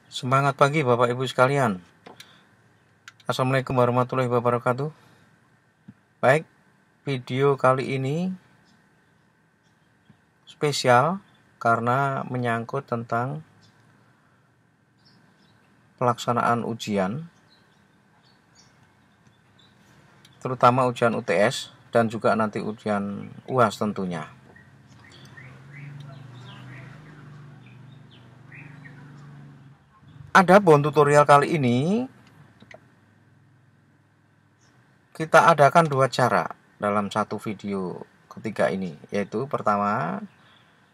Semangat pagi Bapak Ibu sekalian. Assalamualaikum warahmatullahi wabarakatuh. Baik, video kali ini spesial karena menyangkut tentang pelaksanaan ujian, terutama ujian UTS dan juga nanti ujian UAS tentunya. Adapun tutorial kali ini kita adakan dua cara dalam satu video ketiga ini, yaitu pertama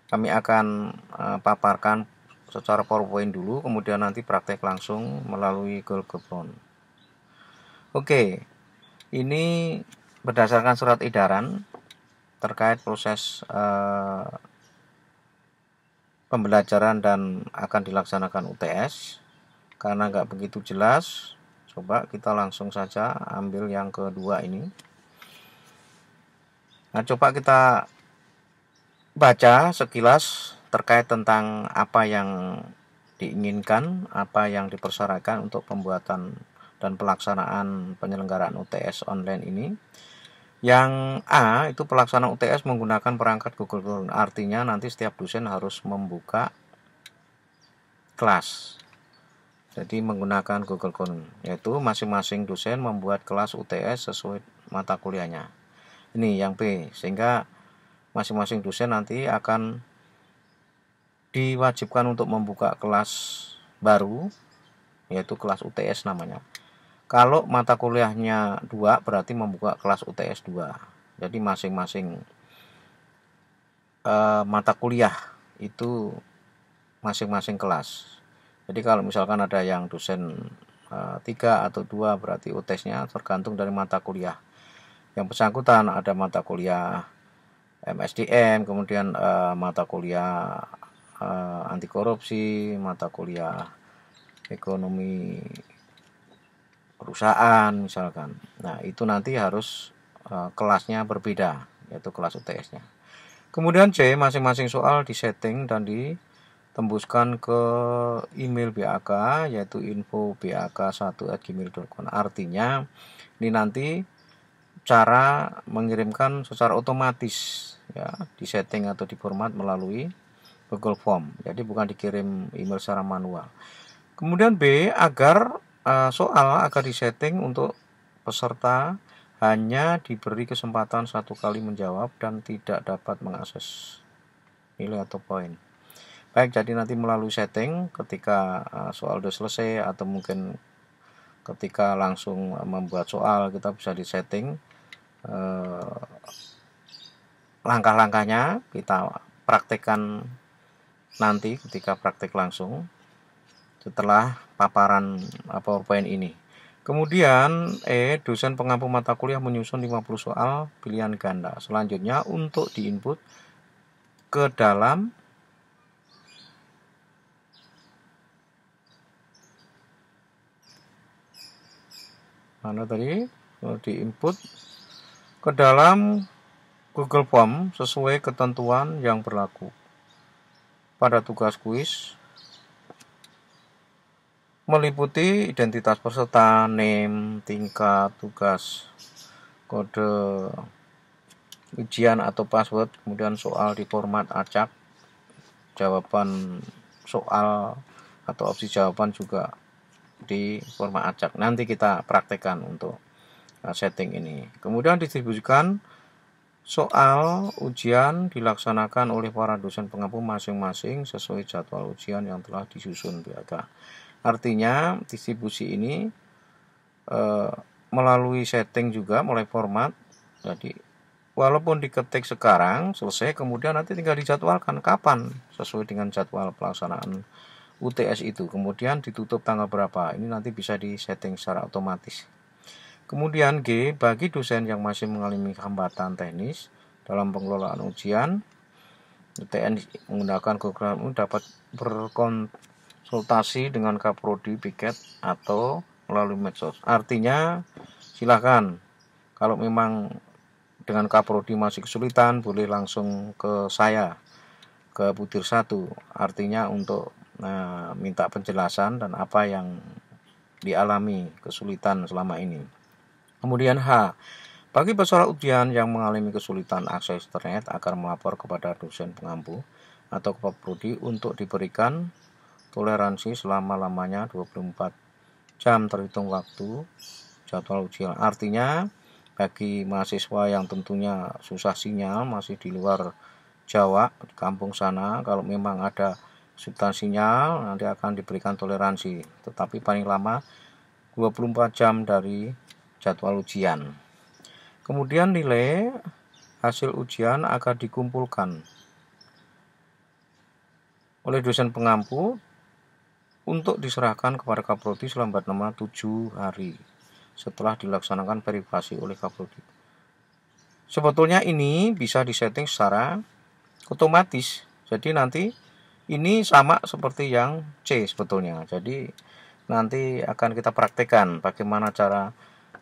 kami akan paparkan secara PowerPoint dulu, kemudian nanti praktek langsung melalui Google Form. Oke, ini berdasarkan surat edaran terkait proses pembelajaran dan akan dilaksanakan UTS. Karena nggak begitu jelas, coba kita langsung saja ambil yang kedua ini. Nah, coba kita baca sekilas terkait tentang apa yang diinginkan, apa yang dipersyaratkan untuk pembuatan dan pelaksanaan penyelenggaraan UTS online ini. Yang A itu pelaksanaan UTS menggunakan perangkat Google Classroom. Artinya nanti setiap dosen harus membuka kelas. Jadi menggunakan Google Classroom, yaitu masing-masing dosen membuat kelas UTS sesuai mata kuliahnya. Ini yang B, sehingga masing-masing dosen nanti akan diwajibkan untuk membuka kelas baru, yaitu kelas UTS namanya. Kalau mata kuliahnya 2, berarti membuka kelas UTS 2. Jadi masing-masing mata kuliah itu masing-masing kelas. Jadi kalau misalkan ada yang dosen 3 atau 2, berarti UTS-nya tergantung dari mata kuliah. Yang bersangkutan ada mata kuliah MSDM, kemudian mata kuliah anti korupsi, mata kuliah ekonomi perusahaan misalkan. Nah, itu nanti harus kelasnya berbeda, yaitu kelas UTS-nya. Kemudian C, masing-masing soal disetting dan ditembuskan ke email BAK, yaitu info.bak1@gmail.com. Artinya ini nanti cara mengirimkan secara otomatis, ya, disetting atau diformat melalui Google Form. Jadi bukan dikirim email secara manual. Kemudian B, agar soal agar disetting untuk peserta hanya diberi kesempatan 1 kali menjawab dan tidak dapat mengakses nilai atau poin. Baik, jadi nanti melalui setting ketika soal sudah selesai atau mungkin ketika langsung membuat soal, kita bisa disetting langkah-langkahnya, kita praktekkan nanti ketika praktek langsung setelah paparan PowerPoint ini. Kemudian dosen pengampu mata kuliah menyusun 50 soal pilihan ganda. Selanjutnya untuk diinput ke dalam diinput ke dalam Google Form sesuai ketentuan yang berlaku. Pada tugas kuis meliputi identitas peserta, name, tingkat, tugas, kode ujian atau password, kemudian soal di format acak, jawaban soal atau opsi jawaban juga di format acak. Nanti kita praktekkan untuk setting ini. Kemudian distribusikan soal ujian dilaksanakan oleh para dosen pengampu masing-masing sesuai jadwal ujian yang telah disusun BAK. Artinya distribusi ini melalui setting juga, mulai format. Jadi walaupun diketik sekarang selesai, kemudian nanti tinggal dijadwalkan kapan sesuai dengan jadwal pelaksanaan UTS itu. Kemudian ditutup tanggal berapa. Ini nanti bisa disetting secara otomatis. Kemudian G, bagi dosen yang masih mengalami hambatan teknis dalam pengelolaan ujian, UTN menggunakan Google dapat berkonsultasi dengan Kaprodi, Piket, atau melalui medsos. Artinya silahkan, kalau memang dengan Kaprodi masih kesulitan, boleh langsung ke saya, ke Butir 1. Artinya untuk minta penjelasan dan apa yang dialami kesulitan selama ini. Kemudian H, bagi peserta ujian yang mengalami kesulitan akses internet akan melapor kepada dosen pengampu atau kepada prodi untuk diberikan toleransi selama-lamanya 24 jam terhitung waktu jadwal ujian. Artinya bagi mahasiswa yang tentunya susah sinyal, masih di luar Jawa, di kampung sana, kalau memang ada kesulitan sinyal nanti akan diberikan toleransi, tetapi paling lama 24 jam dari jadwal ujian. Kemudian nilai hasil ujian akan dikumpulkan oleh dosen pengampu untuk diserahkan kepada Kaprodi selambat 7 hari setelah dilaksanakan verifikasi oleh Kaprodi. Sebetulnya ini bisa disetting secara otomatis. Jadi nanti ini sama seperti yang C sebetulnya. Jadi nanti akan kita praktekkan bagaimana cara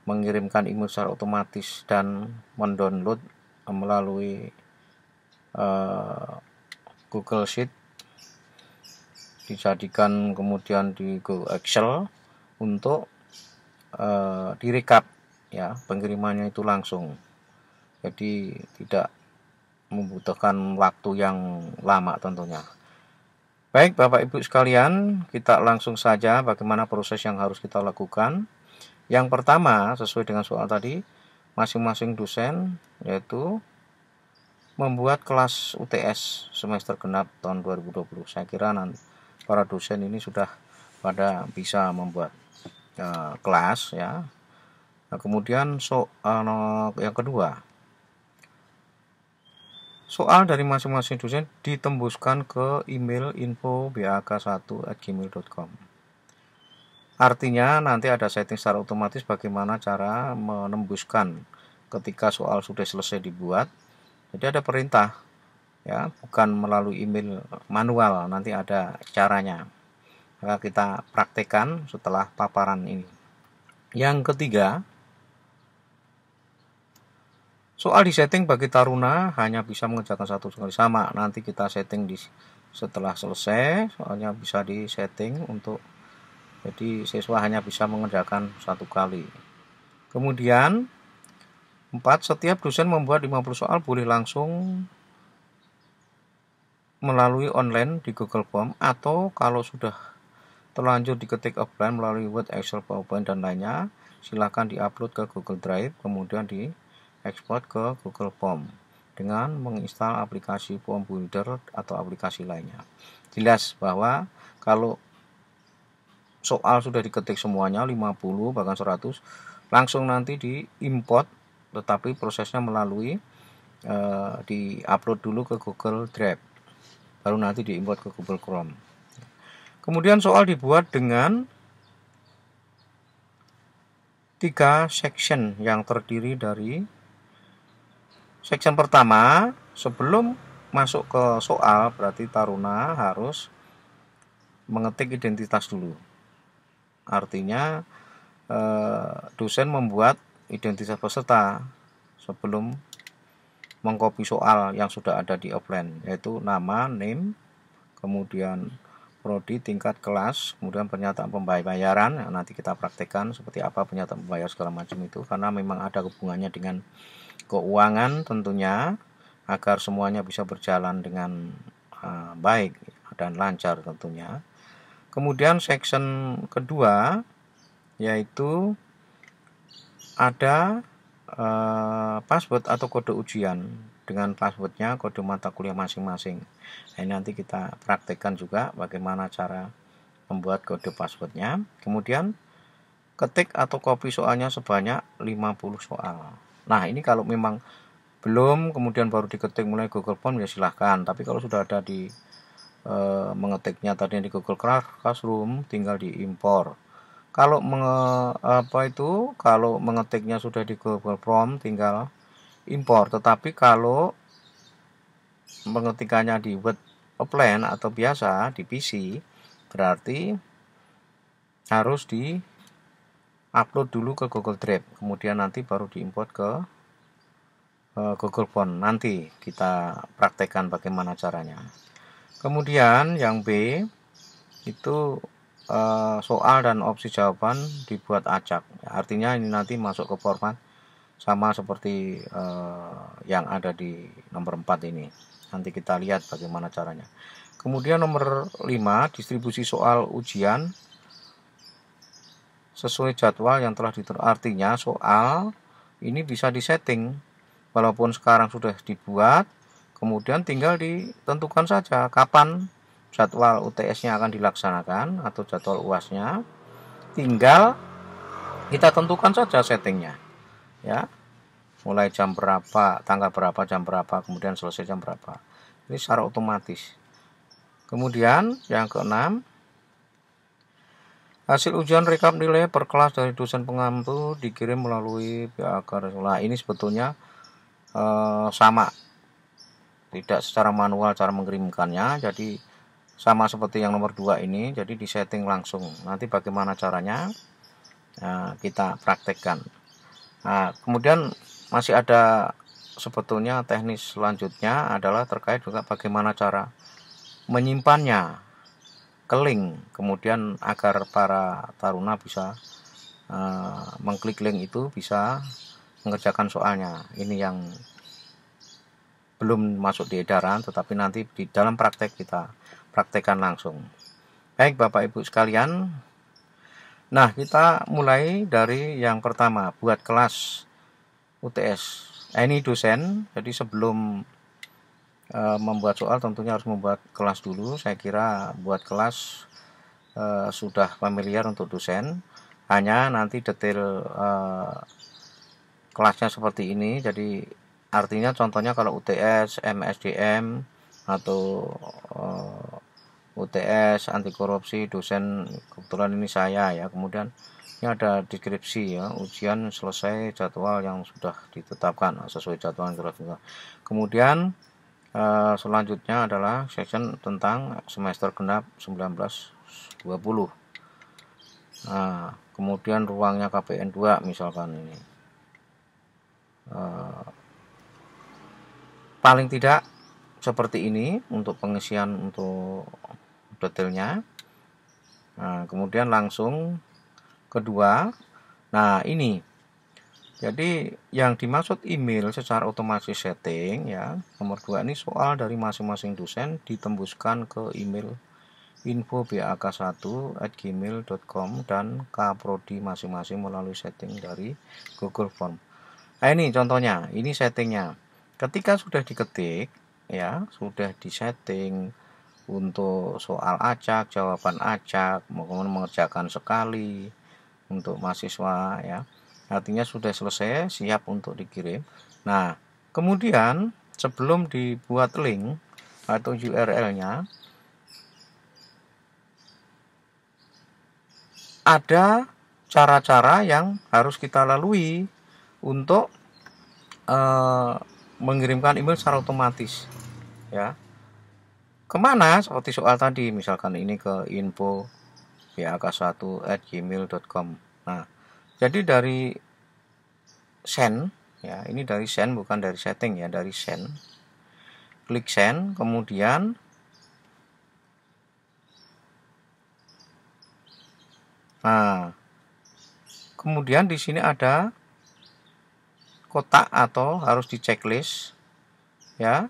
mengirimkan email secara otomatis dan mendownload melalui Google Sheet, dijadikan kemudian di Google Excel untuk direkap ya, pengirimannya itu langsung. Jadi tidak membutuhkan waktu yang lama tentunya. Baik Bapak Ibu sekalian, kita langsung saja bagaimana proses yang harus kita lakukan. Yang pertama, sesuai dengan soal tadi, masing-masing dosen yaitu membuat kelas UTS semester genap tahun 2020. Saya kira nanti para dosen ini sudah pada bisa membuat kelas ya. Nah, kemudian yang kedua, soal dari masing-masing dosen ditembuskan ke email info.bak1@gmail.com. Artinya nanti ada setting secara otomatis bagaimana cara menembuskan ketika soal sudah selesai dibuat. Jadi ada perintah ya, bukan melalui email manual, nanti ada caranya. Maka kita praktekkan setelah paparan ini. Yang ketiga, soal disetting bagi taruna hanya bisa mengerjakan satu kali, sama. Nanti kita setting setelah selesai, soalnya bisa disetting untuk jadi siswa hanya bisa mengerjakan satu kali. Kemudian 4, setiap dosen membuat 50 soal boleh langsung melalui online di Google Form, atau kalau sudah terlanjur diketik offline melalui Word, Excel, PowerPoint dan lainnya, silakan diupload ke Google Drive, kemudian diekspor ke Google Form dengan menginstal aplikasi Form Builder atau aplikasi lainnya. Jelas bahwa kalau soal sudah diketik semuanya 50 bahkan 100, langsung nanti diimport, tetapi prosesnya melalui diupload dulu ke Google Drive, baru nanti diimport ke Google Chrome. Kemudian soal dibuat dengan 3 section yang terdiri dari section pertama, sebelum masuk ke soal berarti taruna harus mengetik identitas dulu. Artinya dosen membuat identitas peserta sebelum mengcopy soal yang sudah ada di offline, yaitu nama, name, kemudian prodi, tingkat, kelas, kemudian pernyataan pembayaran. Nah, nanti kita praktekkan seperti apa pernyataan pembayaran segala macam itu, karena memang ada hubungannya dengan keuangan tentunya, agar semuanya bisa berjalan dengan baik dan lancar tentunya. Kemudian section kedua yaitu ada password atau kode ujian dengan passwordnya kode mata kuliah masing-masing. Nah, nanti kita praktekkan juga bagaimana cara membuat kode passwordnya. Kemudian ketik atau copy soalnya sebanyak 50 soal. Nah, ini kalau memang belum kemudian baru diketik mulai Google Form ya silahkan. Tapi kalau sudah ada di mengetiknya tadi di Google Classroom, tinggal diimpor. Kalau kalau mengetiknya sudah di Google Form tinggal impor, tetapi kalau mengetikannya di Word offline atau biasa di PC berarti harus di upload dulu ke Google Drive, kemudian nanti baru diimport ke Google Form. Nanti kita praktekkan bagaimana caranya. Kemudian yang B, itu soal dan opsi jawaban dibuat acak. Artinya ini nanti masuk ke format sama seperti yang ada di nomor 4 ini. Nanti kita lihat bagaimana caranya. Kemudian nomor 5, distribusi soal ujian sesuai jadwal yang telah ditentukan. Artinya soal ini bisa disetting. Walaupun sekarang sudah dibuat, kemudian tinggal ditentukan saja kapan jadwal UTS-nya akan dilaksanakan atau jadwal UAS-nya. Tinggal kita tentukan saja settingnya, ya. Mulai jam berapa, tanggal berapa, jam berapa, kemudian selesai jam berapa. Ini secara otomatis. Kemudian yang keenam, hasil ujian rekap nilai per kelas dari dosen pengampu dikirim melalui PAK. Nah, ini sebetulnya sama, tidak secara manual cara mengirimkannya, jadi sama seperti yang nomor 2 ini, jadi disetting langsung. Nanti bagaimana caranya kita praktekkan. Nah, kemudian masih ada sebetulnya teknis selanjutnya adalah terkait juga bagaimana cara menyimpannya ke link, kemudian agar para taruna bisa mengklik link itu bisa mengerjakan soalnya. Ini yang belum masuk di edaran, tetapi nanti di dalam praktek kita praktekkan langsung. Baik Bapak Ibu sekalian, nah kita mulai dari yang pertama, buat kelas UTS. Ini dosen, jadi sebelum membuat soal tentunya harus membuat kelas dulu. Saya kira buat kelas sudah familiar untuk dosen, hanya nanti detail kelasnya seperti ini. Jadi artinya contohnya kalau UTS, MSDM atau UTS anti korupsi, dosen kebetulan ini saya ya. Kemudian ini ada deskripsi ya, ujian selesai jadwal yang sudah ditetapkan sesuai jadwal yang sudah ditetapkan. Kemudian selanjutnya adalah section tentang semester genap 1920. Nah, kemudian ruangnya KPN 2 misalkan ini. Paling tidak seperti ini untuk pengisian untuk detailnya. Nah, kemudian langsung kedua. Nah, ini. Jadi yang dimaksud email secara otomatis setting ya. Nomor 2 ini soal dari masing-masing dosen ditembuskan ke email info.bak1@gmail.com dan kaprodi masing-masing melalui setting dari Google Form. Nah, ini contohnya, ini settingnya. Ketika sudah diketik ya, sudah disetting untuk soal acak, jawaban acak, maupun mengerjakan sekali untuk mahasiswa ya. Artinya sudah selesai, siap untuk dikirim. Nah, kemudian sebelum dibuat link atau URL-nya, ada cara-cara yang harus kita lalui untuk mengirimkan email secara otomatis ya. Kemana? Seperti soal tadi, misalkan ini ke info bak1@gmail.com. Nah, jadi dari send ya, ini dari send bukan dari setting ya, dari send. Klik send, kemudian kemudian di sini ada kotak atau harus di checklist ya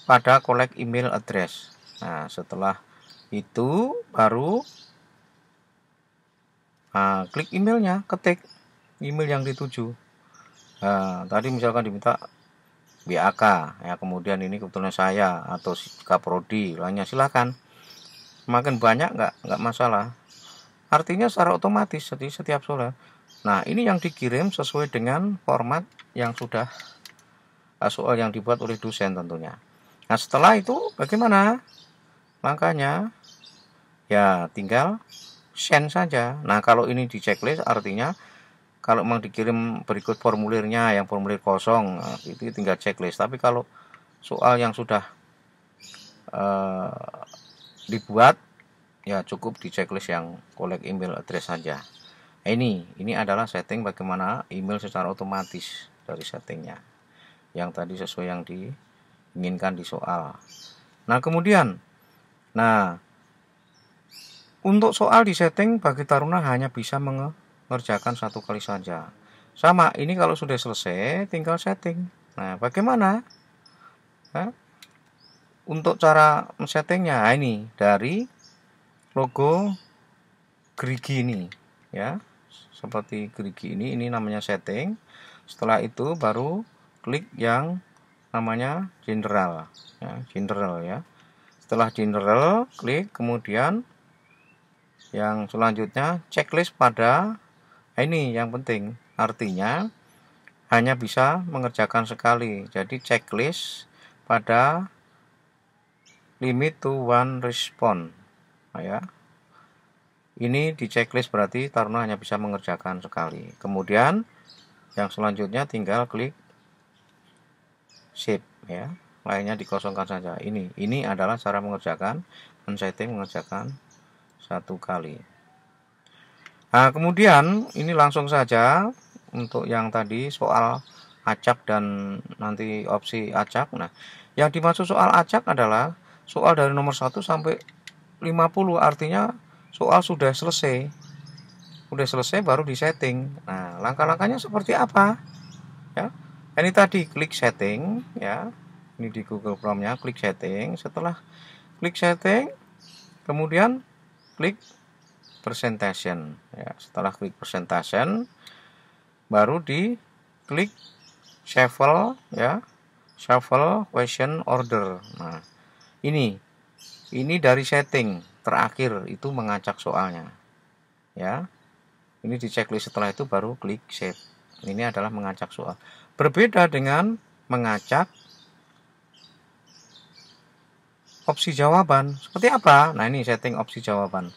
pada collect email address. Nah, setelah itu baru klik emailnya, ketik email yang dituju. Nah, tadi misalkan diminta BAK ya, kemudian ini kebetulan saya atau Kaprodi lainnya, silakan. Semakin banyak nggak masalah. Artinya secara otomatis jadi setiap soal. Nah, ini yang dikirim sesuai dengan format yang sudah soal yang dibuat oleh dosen tentunya. Nah, setelah itu bagaimana langkahnya? Ya, tinggal send saja. Nah, kalau ini di checklist artinya kalau memang dikirim berikut formulirnya, yang formulir kosong, itu tinggal checklist. Tapi kalau soal yang sudah dibuat, ya cukup di checklist yang collect email address saja. Ini adalah setting bagaimana email secara otomatis dari settingnya. Yang tadi sesuai yang diinginkan di soal. Nah, kemudian, Untuk soal di setting bagi taruna hanya bisa mengerjakan 1 kali saja. Sama, ini kalau sudah selesai tinggal setting. Nah, bagaimana? Nah, untuk cara men-settingnya, ini dari logo gerigi ini, ya. Seperti gerigi ini namanya setting. Setelah itu baru klik yang namanya general, ya, general ya. Setelah general, klik kemudian yang selanjutnya checklist pada ini yang penting, artinya hanya bisa mengerjakan sekali. Jadi checklist pada limit to one response. Nah, ya. Ini di checklist berarti taruna hanya bisa mengerjakan sekali. Kemudian yang selanjutnya tinggal klik save ya. Lainnya dikosongkan saja. Ini adalah cara mengerjakan men-setting mengerjakan 1 kali. Nah, kemudian ini langsung saja untuk yang tadi soal acak dan nanti opsi acak. Nah, yang dimaksud soal acak adalah soal dari nomor 1 sampai 50, artinya soal sudah selesai. Sudah selesai baru disetting. Nah, langkah-langkahnya seperti apa? Ya. Ini tadi klik setting ya. Ini di Google Chrome-nya klik setting. Setelah klik setting, kemudian klik presentation ya. Setelah klik presentation baru di klik shuffle ya, shuffle question order. Nah, ini dari setting terakhir itu mengacak soalnya ya. Ini di checklist, setelah itu baru klik save. Ini adalah mengacak soal, berbeda dengan mengacak opsi jawaban. Seperti apa? Nah, ini setting opsi jawaban.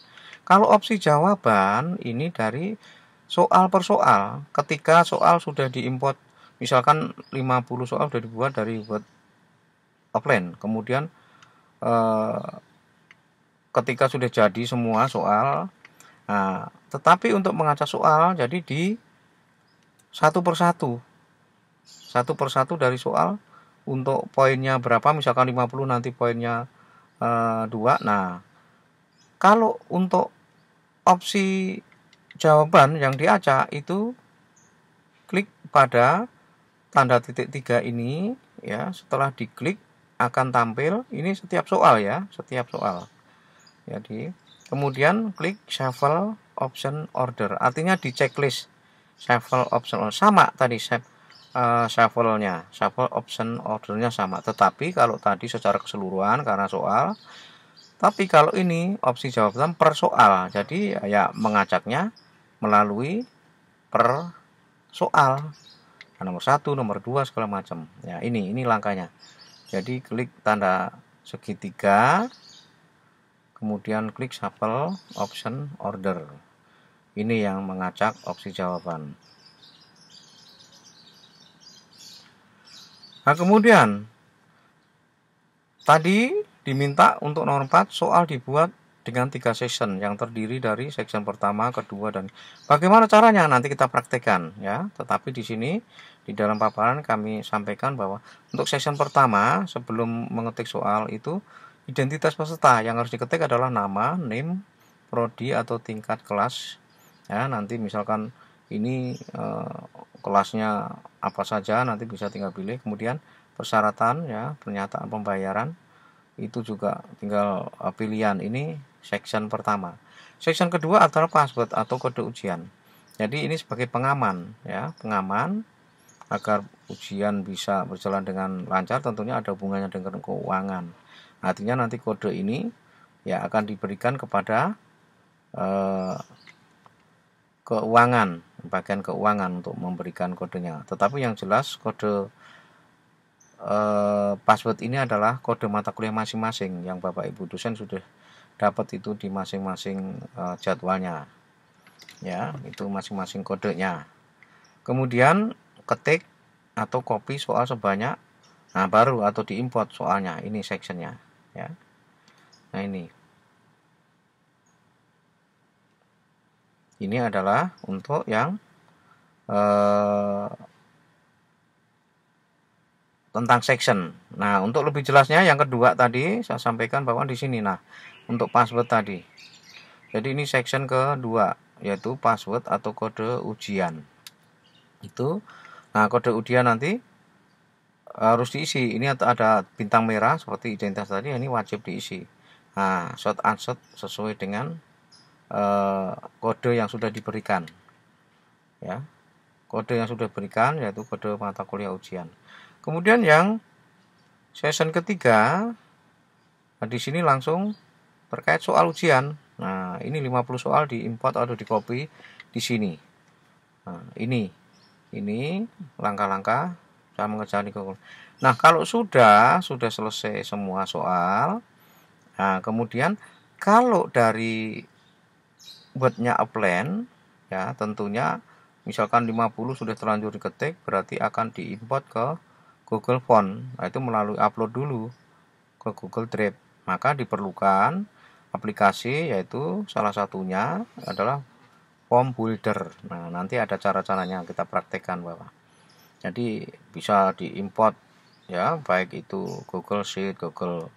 Kalau opsi jawaban ini dari soal per soal. Ketika soal sudah diimport, misalkan 50 soal sudah dibuat dari Word offline. Kemudian ketika sudah jadi semua soal, nah, tetapi untuk mengacak soal jadi di satu persatu dari soal. Untuk poinnya berapa, misalkan 50 nanti poinnya 2. Nah, kalau untuk opsi jawaban yang diacak itu klik pada tanda titik 3 ini ya. Setelah diklik akan tampil ini setiap soal ya, setiap soal. Jadi kemudian klik shuffle option order, artinya di checklist shuffle option order sama tadi shuffle-nya, shuffle option ordernya sama. Tetapi kalau tadi secara keseluruhan karena soal, tapi kalau ini opsi jawaban per soal, jadi ya mengacaknya melalui per soal. Nomor 1, nomor 2 segala macam. Ya, ini langkahnya. Jadi klik tanda segitiga, kemudian klik shuffle option order. Ini yang mengacak opsi jawaban. Nah, kemudian tadi diminta untuk nomor 4 soal dibuat dengan 3 section yang terdiri dari section pertama, kedua, dan bagaimana caranya nanti kita praktekkan ya. Tetapi di sini di dalam paparan kami sampaikan bahwa untuk section pertama sebelum mengetik soal itu identitas peserta yang harus diketik adalah nama, name, prodi atau tingkat kelas ya. Nanti misalkan ini kelasnya apa saja nanti bisa tinggal pilih. Kemudian persyaratan ya, pernyataan pembayaran itu juga tinggal pilihan. Ini section pertama. Section kedua adalah password atau kode ujian. Jadi ini sebagai pengaman ya, pengaman agar ujian bisa berjalan dengan lancar. Tentunya ada hubungannya dengan keuangan. Artinya nanti kode ini ya akan diberikan kepada keuangan, bagian keuangan untuk memberikan kodenya. Tetapi yang jelas kode password ini adalah kode mata kuliah masing-masing yang Bapak Ibu dosen sudah dapat itu di masing-masing jadwalnya. Ya, itu masing-masing kodenya. Kemudian ketik atau copy soal sebanyak, nah baru atau diimport soalnya. Ini sectionnya ya. Nah, ini adalah untuk yang tentang section. Nah, untuk lebih jelasnya yang kedua tadi saya sampaikan bahwa di sini, nah untuk password tadi Jadi ini section kedua, yaitu password atau kode ujian. Itu. Nah, kode ujian nanti harus diisi. Ini ada bintang merah seperti identitas tadi, ini wajib diisi. Nah, short answer sesuai dengan kode yang sudah diberikan. Ya. Kode yang sudah diberikan yaitu kode mata kuliah ujian. Kemudian yang session ketiga, nah di sini langsung terkait soal ujian. Nah, ini 50 soal diimport atau di-copy di sini. Nah, ini langkah-langkah cara mengerjakan Google. Nah, kalau sudah selesai semua soal, nah kemudian kalau dari buatnya append, ya tentunya misalkan 50 sudah terlanjur diketik, berarti akan diimport ke Google Form. Nah, itu melalui upload dulu ke Google Drive. Maka diperlukan aplikasi, yaitu salah satunya adalah Form Builder. Nah, nanti ada cara-caranya kita praktekkan, Bapak. Jadi bisa diimport ya, baik itu Google Sheet, Google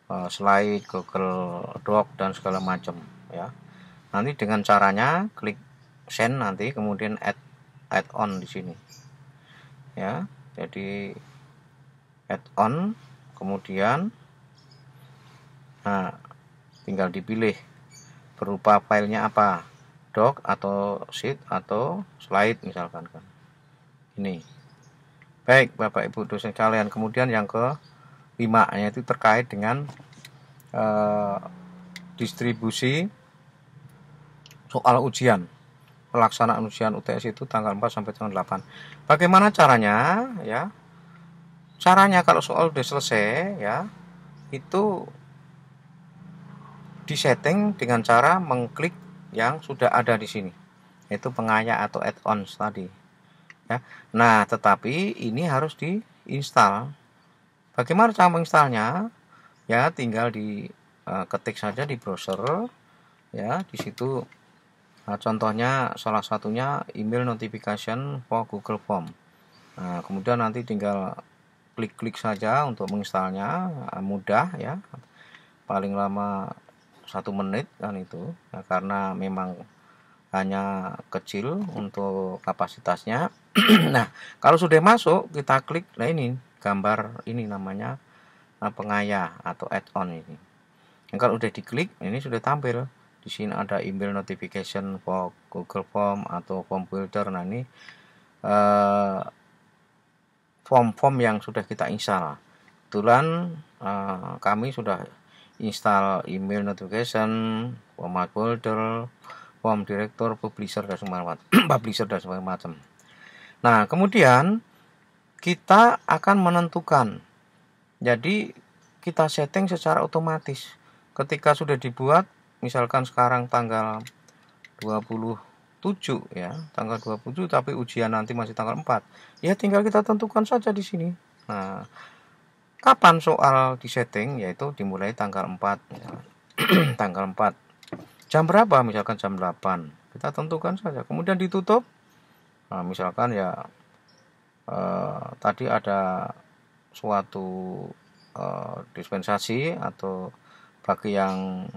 Slide, Google Doc dan segala macam ya. Nanti dengan caranya klik send, nanti kemudian add on di sini. Ya. Jadi add on, kemudian nah tinggal dipilih berupa filenya apa, doc atau sheet atau slide misalkan kan. Ini. Baik Bapak Ibu dosen kalian, kemudian yang ke-5 yaitu terkait dengan distribusi soal ujian. Pelaksanaan ujian UTS itu tanggal 4 sampai tanggal 8. Bagaimana caranya ya? Caranya kalau soal sudah selesai ya, itu disetting dengan cara mengklik yang sudah ada di sini, yaitu pengaya atau add-ons tadi. Ya. Nah, tetapi ini harus diinstal. Bagaimana cara menginstalnya? Ya, tinggal diketik saja di browser. Ya, di situ contohnya salah satunya email notification for Google Form. Nah, kemudian nanti tinggal klik-klik saja untuk menginstalnya, mudah ya. Paling lama 1 menit kan itu. Ya, karena memang hanya kecil untuk kapasitasnya. Nah, kalau sudah masuk kita klik, nah ini gambar ini namanya pengaya atau add-on ini. Yang kalau udah diklik, ini sudah tampil. Di sini ada email notification for Google Form atau Form Builder. Nah, ini form-form yang sudah kita install. Kebetulan kami sudah install email notification, format builder, form director, publisher dan segala macam. Nah, kemudian kita akan menentukan. Jadi kita setting secara otomatis. Ketika sudah dibuat, misalkan sekarang tanggal 27 ya, tanggal 27 tapi ujian nanti masih tanggal 4. Ya tinggal kita tentukan saja di sini. Nah, kapan soal disetting, yaitu dimulai tanggal 4 ya. Tanggal 4. Jam berapa? Misalkan jam 8. Kita tentukan saja. Kemudian ditutup. Nah, misalkan ya tadi ada suatu dispensasi atau bagi yang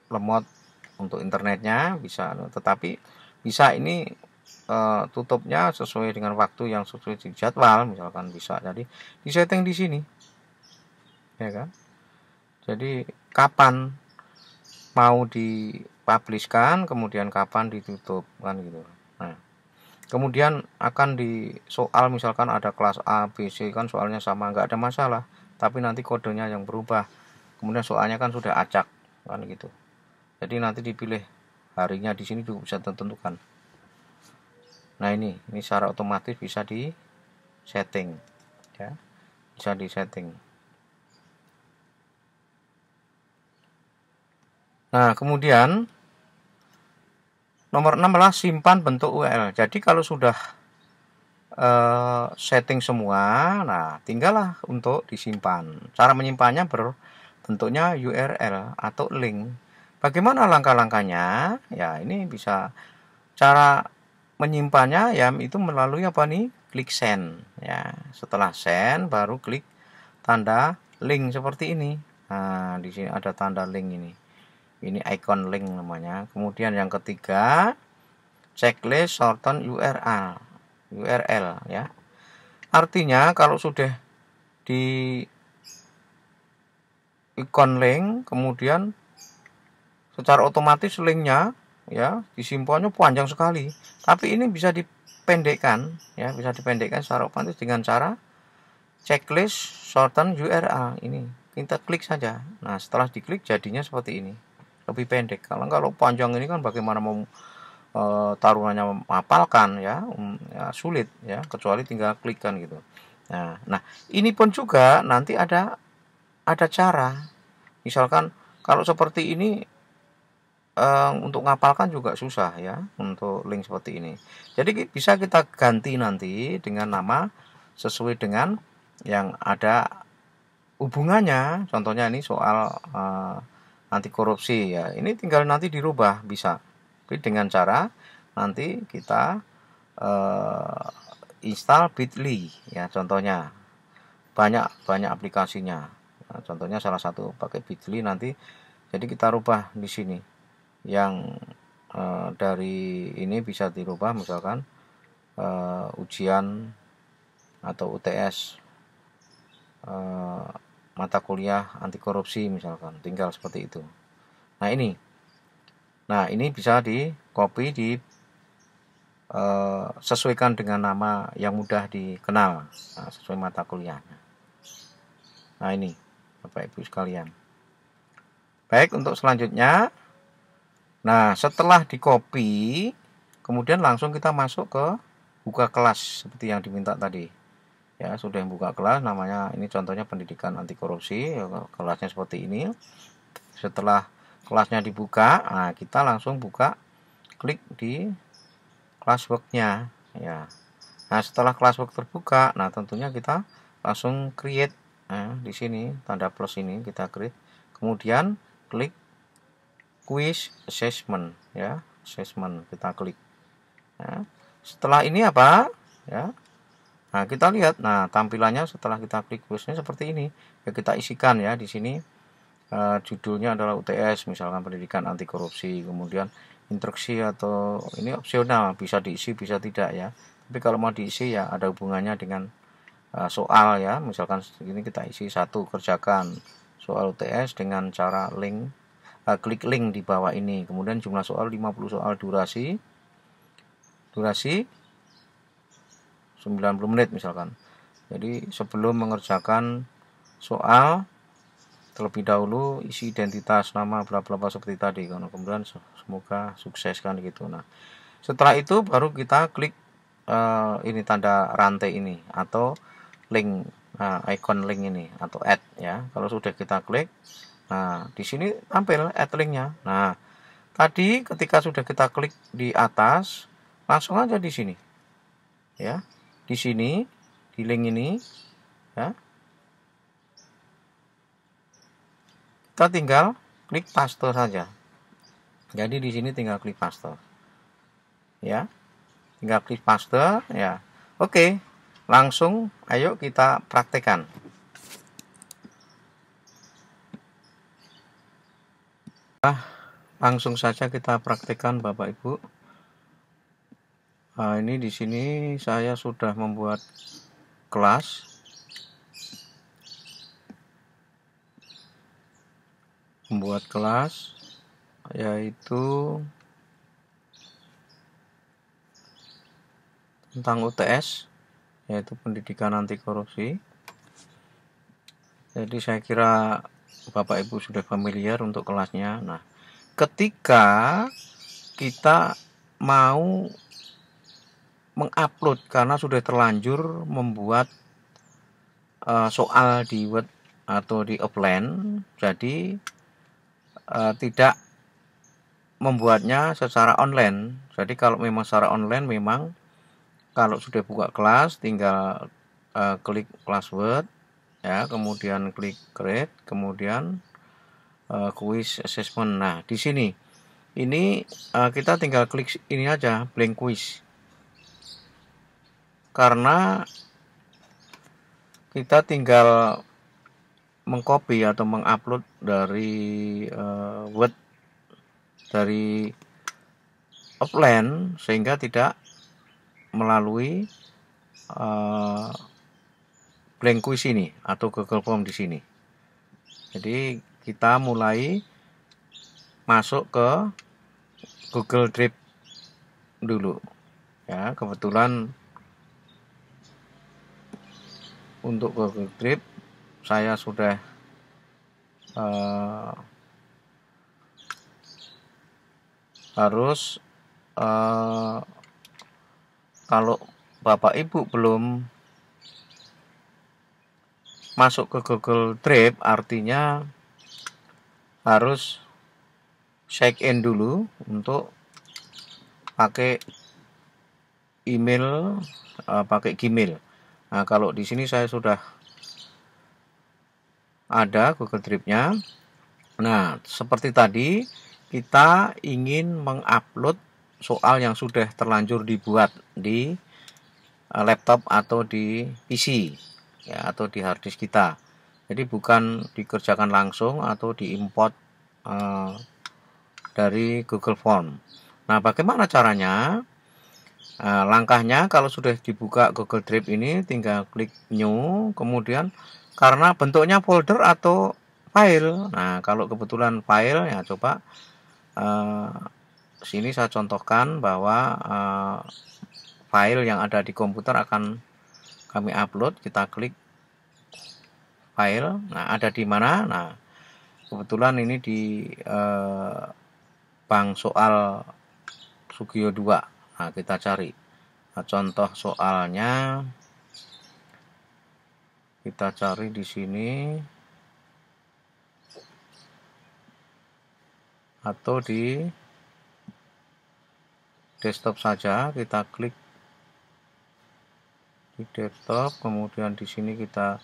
lemot untuk internetnya bisa, tetapi bisa ini tutupnya sesuai dengan waktu yang sesuai di jadwal, misalkan bisa. Jadi disetting di sini, ya kan? Jadi kapan mau dipublishkan, kemudian kapan ditutup kan gitu. Nah, kemudian akan di soal misalkan ada kelas A, B, C kan soalnya sama, nggak ada masalah. Tapi nanti kodenya yang berubah. Kemudian soalnya kan sudah acak kan gitu. Jadi nanti dipilih harinya di sini juga bisa ditentukan. Nah, ini secara otomatis bisa di setting ya. Bisa di setting. Nah, kemudian nomor 6 adalah simpan bentuk URL. Jadi kalau sudah setting semua, nah tinggallah untuk disimpan. Cara menyimpannya berbentuknya URL atau link. Bagaimana langkah-langkahnya? Ya, ini bisa cara menyimpannya ya itu melalui apa nih? Klik send ya. Setelah send baru klik tanda link seperti ini. Nah, di sini ada tanda link ini. Ini icon link namanya. Kemudian yang ketiga, checklist shorten URL ya. Artinya kalau sudah di icon link, kemudian secara otomatis linknya ya disimpannya panjang sekali. Tapi ini bisa dipendekkan ya, bisa dipendekkan secara otomatis dengan cara checklist shorten URL ini. Kita klik saja. Nah, setelah diklik jadinya seperti ini. Lebih pendek. Kalau panjang ini kan bagaimana mau taruhannya menghafalkan ya, sulit ya, kecuali tinggal klikkan gitu. Nah, ini pun juga nanti ada cara. Misalkan kalau seperti ini untuk ngapalkan juga susah ya, untuk link seperti ini. Jadi bisa kita ganti nanti dengan nama sesuai dengan yang ada hubungannya. Contohnya ini soal anti korupsi ya. Ini tinggal nanti dirubah bisa. Jadi dengan cara nanti kita install Bitly ya, contohnya banyak aplikasinya. Nah, contohnya salah satu pakai Bitly nanti. Jadi kita rubah di sini yang dari ini bisa dirubah, misalkan ujian atau UTS mata kuliah anti korupsi misalkan, tinggal seperti itu. Nah ini bisa di copy, di sesuaikan dengan nama yang mudah dikenal, sesuai mata kuliahnya. Nah ini Bapak Ibu sekalian. Baik, untuk selanjutnya, nah setelah di copy, kemudian langsung kita masuk ke buka kelas seperti yang diminta tadi. Ya, sudah buka kelas, namanya ini contohnya pendidikan anti korupsi, ya, kelasnya seperti ini. Setelah kelasnya dibuka, nah kita langsung buka, klik di classwork-nya ya. Nah, setelah classwork terbuka, nah tentunya kita langsung create. Nah, di sini tanda plus ini kita create. Kemudian klik quiz assessment ya, assessment kita klik. Nah, setelah ini apa? Ya. Nah, kita lihat. Nah, tampilannya setelah kita klik quiznya seperti ini. Ya, kita isikan ya di sini. Judulnya adalah UTS, misalkan pendidikan anti korupsi, kemudian instruksi atau ini opsional, bisa diisi bisa tidak ya. Tapi kalau mau diisi ya ada hubungannya dengan soal ya, misalkan ini kita isi satu, kerjakan soal UTS dengan cara link, klik link di bawah ini, kemudian jumlah soal 50 soal, durasi 90 menit misalkan. Jadi sebelum mengerjakan soal, terlebih dahulu isi identitas, nama, bla bla bla seperti tadi kan. Kemudian semoga sukses kan gitu. Nah, setelah itu baru kita klik ini tanda rantai ini atau link, icon link ini atau add ya. Kalau sudah kita klik, nah di sini tampil add linknya. Nah, tadi ketika sudah kita klik di atas, langsung aja di sini ya, di sini di link ini ya. Kita tinggal klik paste saja. Jadi di sini tinggal klik paste. Ya. Tinggal klik paste ya. Oke. Langsung ayo kita praktekkan. Langsung saja kita praktekkan Bapak Ibu. Nah, ini di sini saya sudah membuat kelas. Yaitu tentang UTS, yaitu pendidikan anti korupsi. Jadi saya kira Bapak Ibu sudah familiar untuk kelasnya. Nah, ketika kita mau mengupload karena sudah terlanjur membuat soal di Word atau di offline, jadi tidak membuatnya secara online. Jadi kalau memang secara online, memang kalau sudah buka kelas tinggal klik classwork ya, kemudian klik create, kemudian quiz assessment. Nah, di sini ini kita tinggal klik ini aja, blank quiz. Karena kita tinggal mengcopy atau mengupload dari Word dari offline sehingga tidak melalui blank quiz ini atau Google Form di sini. Jadi kita mulai masuk ke Google Drive dulu. Ya, kebetulan untuk Google Drive saya sudah harus kalau Bapak Ibu belum masuk ke Google Drive, artinya harus check in dulu untuk pakai email, pakai Gmail. Nah, kalau di sini saya sudah ada Google Drive-nya. Nah, seperti tadi kita ingin mengupload soal yang sudah terlanjur dibuat di laptop atau di PC ya, atau di harddisk kita. Jadi bukan dikerjakan langsung atau diimport dari Google Form. Nah, bagaimana caranya? Langkahnya kalau sudah dibuka Google Drive ini tinggal klik New, kemudian karena bentuknya folder atau file. Nah, kalau kebetulan file ya coba sini saya contohkan bahwa file yang ada di komputer akan kami upload. Kita klik file. Nah, ada di mana? Nah, kebetulan ini di bank soal Sugio 2. Nah, kita cari. Nah, contoh soalnya kita cari di sini atau di desktop saja. Kita klik di desktop, kemudian di sini kita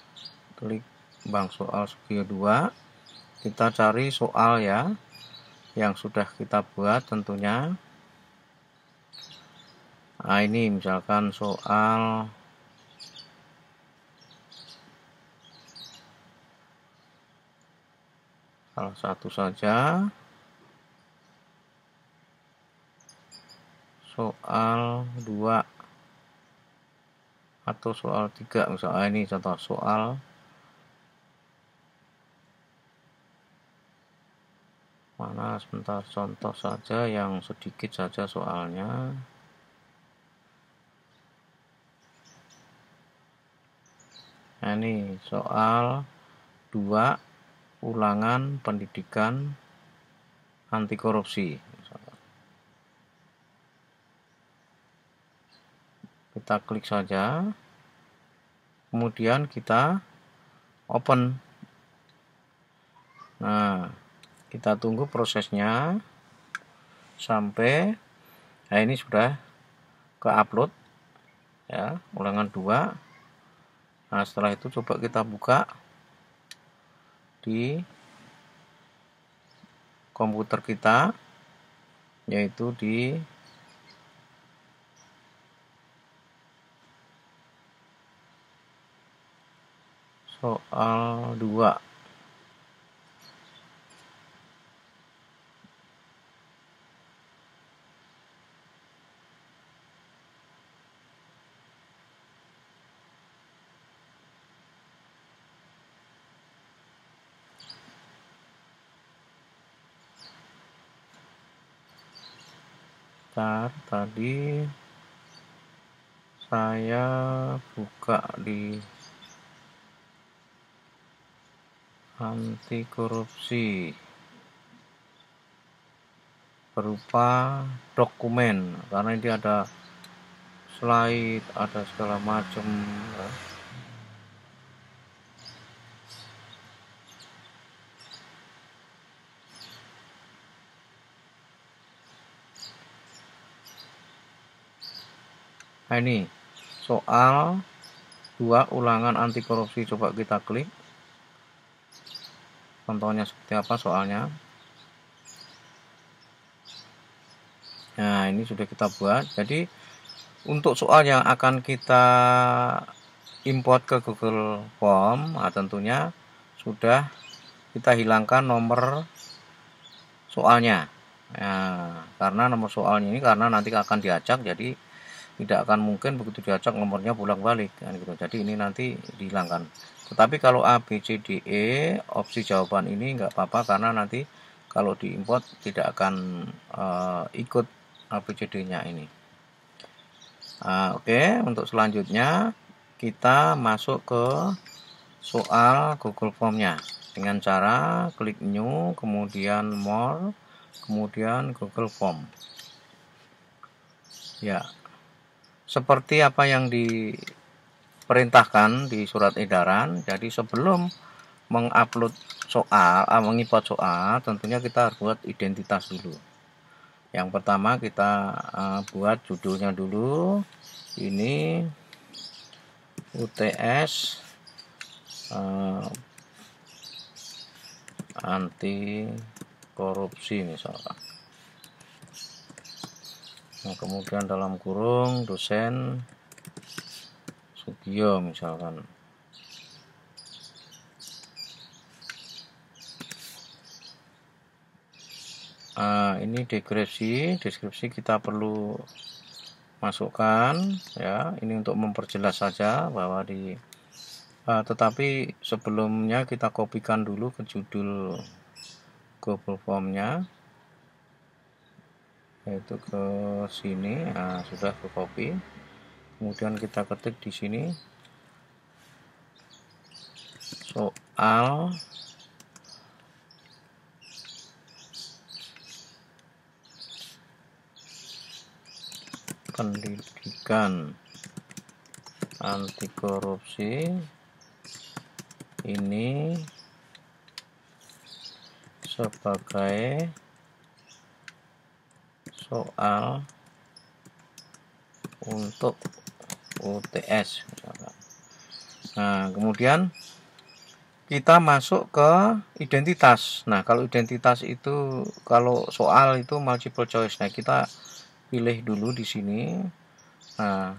klik bank soal Sugio 2. Kita cari soal ya yang sudah kita buat tentunya. Nah, ini misalkan soal salah satu saja, soal 2 atau soal 3 misalnya. Ini contoh soal mana, sebentar, contoh saja yang sedikit saja soalnya. Nah, ini soal 2 ulangan pendidikan anti korupsi. Kita klik saja, kemudian kita open. Nah, kita tunggu prosesnya sampai ini sudah ke upload ya, ulangan 2. Nah, setelah itu coba kita buka di komputer kita, yaitu di soal 2. Tadi saya buka di anti korupsi berupa dokumen, karena ini ada slide, ada segala macam ya. Nah, ini soal 2 ulangan anti korupsi. Coba kita klik. Contohnya seperti apa soalnya. Nah, ini sudah kita buat. Jadi untuk soal yang akan kita import ke Google Form, nah tentunya sudah kita hilangkan nomor soalnya. Nah, karena nomor soalnya ini karena nanti akan diacak, jadi tidak akan mungkin begitu diacak nomornya bolak-balik kan gitu. Jadi ini nanti dihilangkan. Tetapi kalau A, B, C, D, E opsi jawaban ini nggak apa-apa karena nanti kalau diimport tidak akan ikut A, B, C, D-nya ini. Oke, untuk selanjutnya kita masuk ke soal Google Form-nya dengan cara klik new, kemudian more, kemudian Google Form. Ya, seperti apa yang diperintahkan di surat edaran. Jadi sebelum mengupload soal, mengimport soal, tentunya kita harus buat identitas dulu. Yang pertama kita buat judulnya dulu. Ini UTS anti korupsi misalkan. Nah, kemudian dalam kurung dosen Sugio misalkan. Ini deskripsi kita perlu masukkan ya, ini untuk memperjelas saja bahwa tetapi sebelumnya kita kopikan dulu ke judul Google Form-nya, yaitu ke sini. Sudah ke copy, kemudian kita ketik di sini soal pendidikan anti korupsi ini sebagai soal untuk UTS misalkan. Nah, kemudian kita masuk ke identitas. Nah, kalau identitas itu, kalau soal itu multiple choice. Nah, kita pilih dulu di sini. Nah,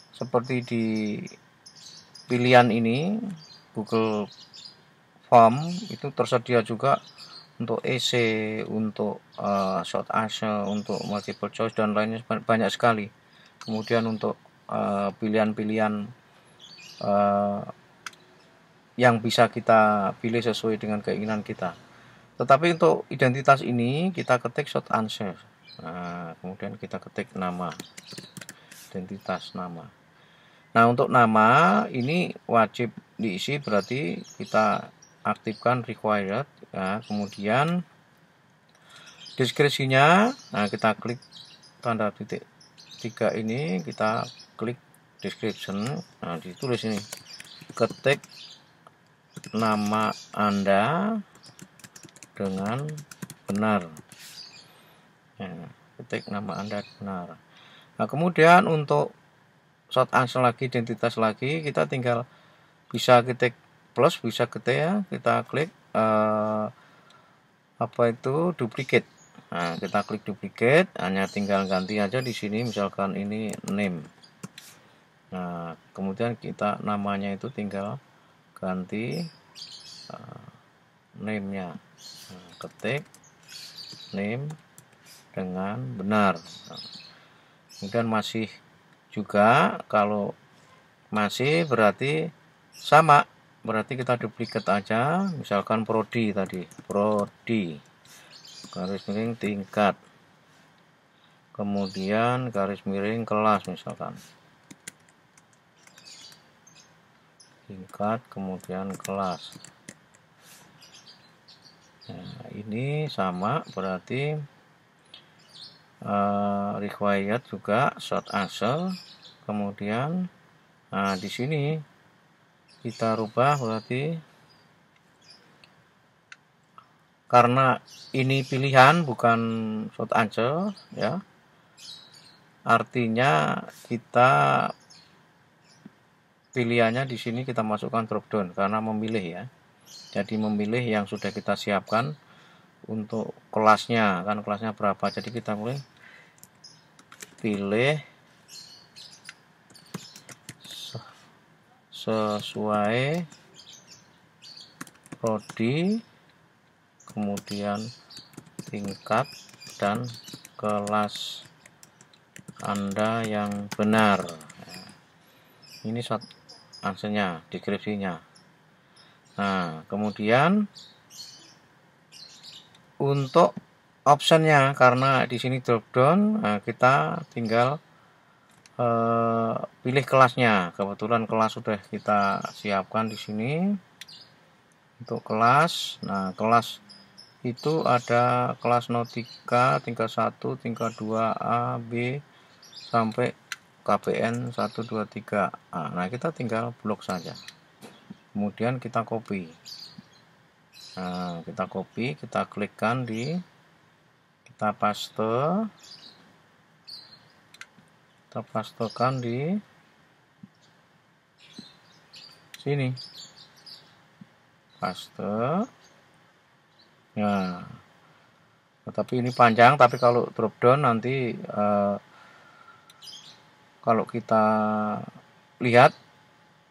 seperti di pilihan ini Google Form itu tersedia juga untuk essay, untuk short answer, untuk multiple choice dan lainnya banyak sekali. Kemudian untuk pilihan-pilihan yang bisa kita pilih sesuai dengan keinginan kita. Tetapi untuk identitas ini kita ketik short answer. Nah, kemudian kita ketik nama, identitas nama. Nah, untuk nama ini wajib diisi, berarti kita aktifkan required. Nah, kemudian deskripsinya, nah kita klik tanda titik 3 ini, kita klik description. Nah, ditulis ini, ketik nama Anda dengan benar. Nah, ketik nama Anda benar. Nah, kemudian untuk short answer lagi, identitas lagi, kita tinggal bisa ketik plus, bisa ketik ya, kita klik duplicate. Nah, kita klik duplicate, hanya tinggal ganti aja di sini, misalkan ini name. Nah, kemudian kita namanya itu tinggal ganti name-nya. Nah, ketik name dengan benar. Kemudian masih juga, kalau masih berarti sama, berarti kita duplicate aja, misalkan prodi tadi, prodi garis miring tingkat, kemudian garis miring kelas, misalkan tingkat kemudian kelas. Nah, ini sama, berarti required juga short answer. Kemudian di sini kita rubah, berarti karena ini pilihan bukan short answer ya, artinya kita pilihannya di sini kita masukkan drop down karena memilih ya. Jadi memilih yang sudah kita siapkan untuk kelasnya, kan kelasnya berapa, jadi kita mulai pilih sesuai prodi, kemudian tingkat, dan kelas Anda yang benar. Ini answernya, deskripsinya. Nah, kemudian untuk optionnya, karena di sini drop down, kita tinggal pilih kelasnya. Kebetulan kelas sudah kita siapkan di sini untuk kelas. Nah, kelas itu ada kelas Nautika tingkat 1, tingkat 2, A, B sampai KPN 1, 2, 3. Nah, kita tinggal blok saja. Kemudian kita copy. Nah, kita klikkan kita pastekan di sini. Paste. Nah, tetapi ini panjang, tapi kalau drop down nanti kalau kita lihat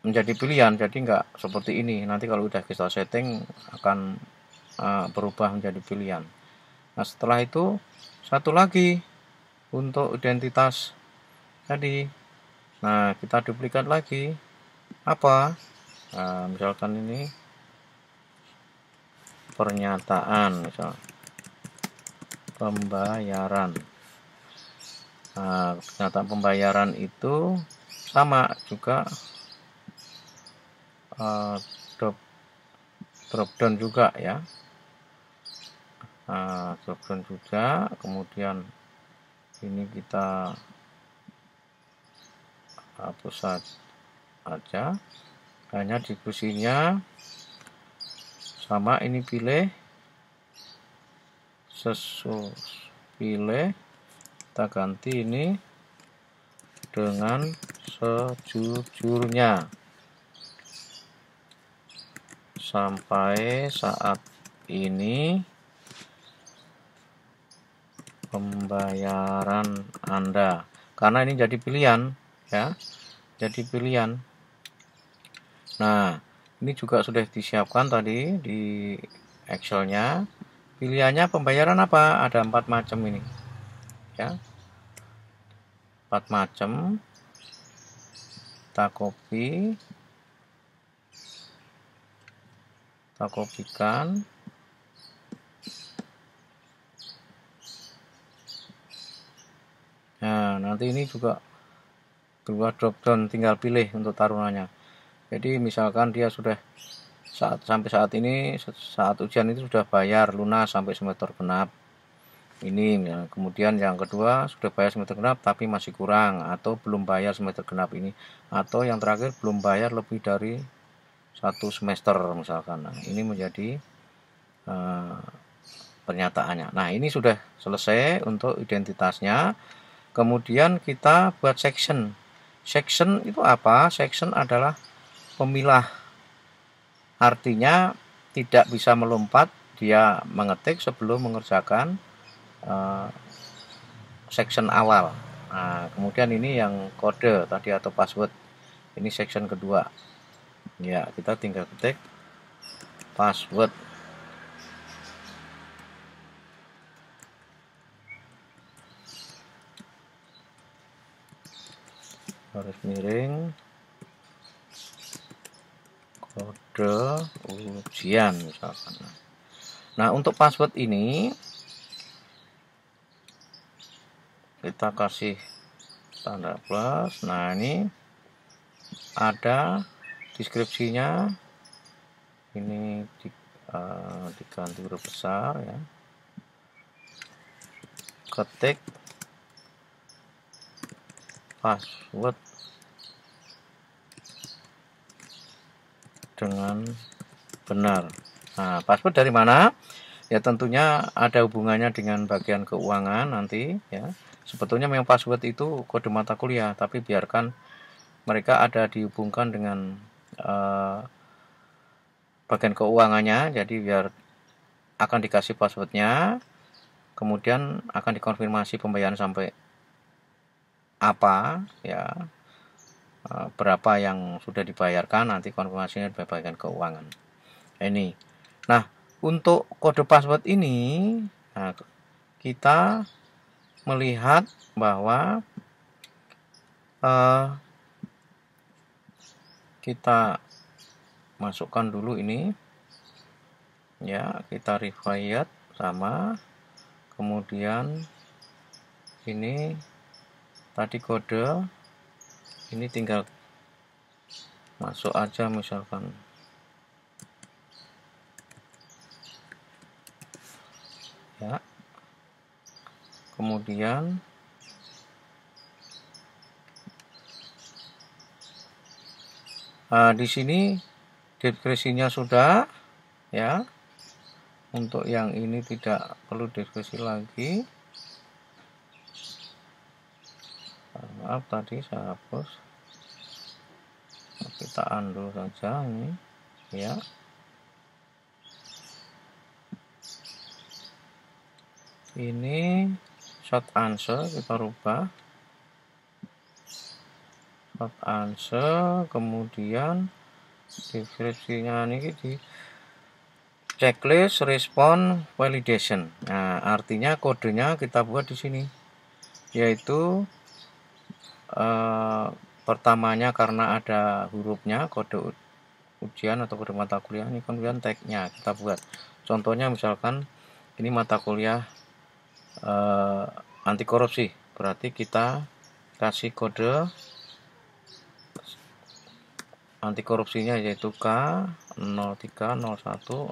menjadi pilihan, jadi nggak seperti ini. Nanti kalau udah kita setting akan berubah menjadi pilihan. Nah, setelah itu satu lagi untuk identitas tadi. Nah, kita duplikat lagi. Apa? Nah, misalkan ini pernyataan, misal pembayaran. Nah, pernyataan pembayaran itu sama juga drop down juga ya. Drop down juga, kemudian ini kita hapus saja, hanya diskusinya sama. Ini pilih kita ganti ini dengan sejujurnya. Sampai saat ini pembayaran Anda, karena ini jadi pilihan ya, jadi pilihan. Nah, ini juga sudah disiapkan tadi di Excelnya. Pilihannya pembayaran apa? Ada 4 macam ini ya, 4 macam. Kita kopikan. Nah, nanti ini juga keluar drop down, tinggal pilih untuk tarunannya. Jadi misalkan dia sudah sampai saat ini, saat ujian itu sudah bayar lunas sampai semester genap ini ya. Kemudian yang kedua sudah bayar semester genap tapi masih kurang, atau belum bayar semester genap ini, atau yang terakhir belum bayar lebih dari 1 semester misalkan. Nah, ini menjadi pernyataannya. Nah, ini sudah selesai untuk identitasnya. Kemudian kita buat section. Section itu apa? Section adalah pemilah. Artinya tidak bisa melompat, dia mengetik sebelum mengerjakan section awal. Nah, kemudian ini yang kode tadi atau password. Ini section kedua. Ya, kita tinggal ketik password. Garis miring kode ujian misalkan. Nah, untuk password ini kita kasih tanda plus. Nah, ini ada deskripsinya. Ini diganti huruf besar ya. Ketik password dengan benar. Nah, password dari mana? Ya tentunya ada hubungannya dengan bagian keuangan nanti ya. Sebetulnya memang password itu kode mata kuliah, tapi biarkan mereka ada dihubungkan dengan bagian keuangannya. Jadi biar akan dikasih passwordnya, kemudian akan dikonfirmasi pembayaran sampai apa ya, berapa yang sudah dibayarkan, nanti konfirmasinya di bagian keuangan ini. Nah, untuk kode password ini, nah, kita melihat bahwa kita masukkan dulu ini ya, kita required sama, kemudian ini tadi kode ini tinggal masuk aja misalkan ya, kemudian di sini deskripsinya sudah ya. Untuk yang ini tidak perlu deskripsi lagi. Maaf tadi saya hapus. Kita undo saja ini ya. Ini short answer kita rubah. Short answer, kemudian deskripsinya ini di checklist respond validation. Nah, artinya kodenya kita buat di sini, yaitu pertamanya karena ada hurufnya kode ujian atau kode mata kuliah, ini kemudian tagnya kita buat. Contohnya misalkan ini mata kuliah anti korupsi, berarti kita kasih kode anti korupsinya yaitu K030100.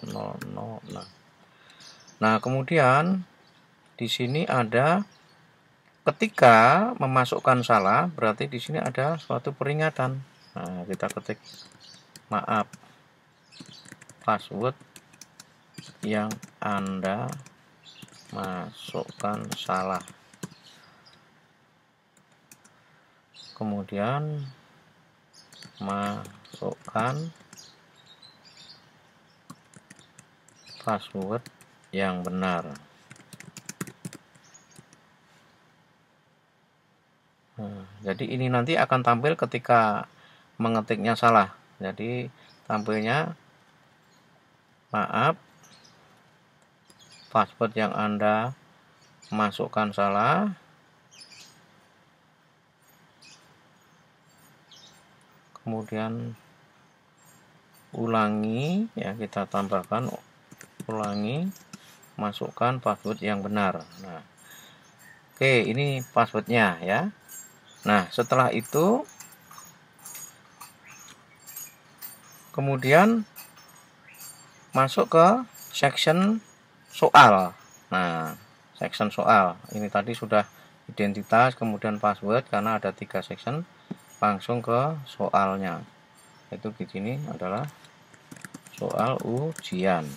Nah, kemudian di sini ada ketika memasukkan salah, berarti di sini ada suatu peringatan. Nah, kita ketik maaf, password yang Anda masukkan salah. Kemudian masukkan password yang benar. Jadi ini nanti akan tampil ketika mengetiknya salah. Jadi tampilnya maaf, password yang Anda masukkan salah. Kemudian ulangi ya, kita tambahkan ulangi, masukkan password yang benar. Nah, oke, ini passwordnya ya. Nah, setelah itu kemudian masuk ke section soal. Nah, section soal ini tadi sudah identitas, kemudian password, karena ada 3 section. Langsung ke soalnya, itu di sini adalah soal ujian.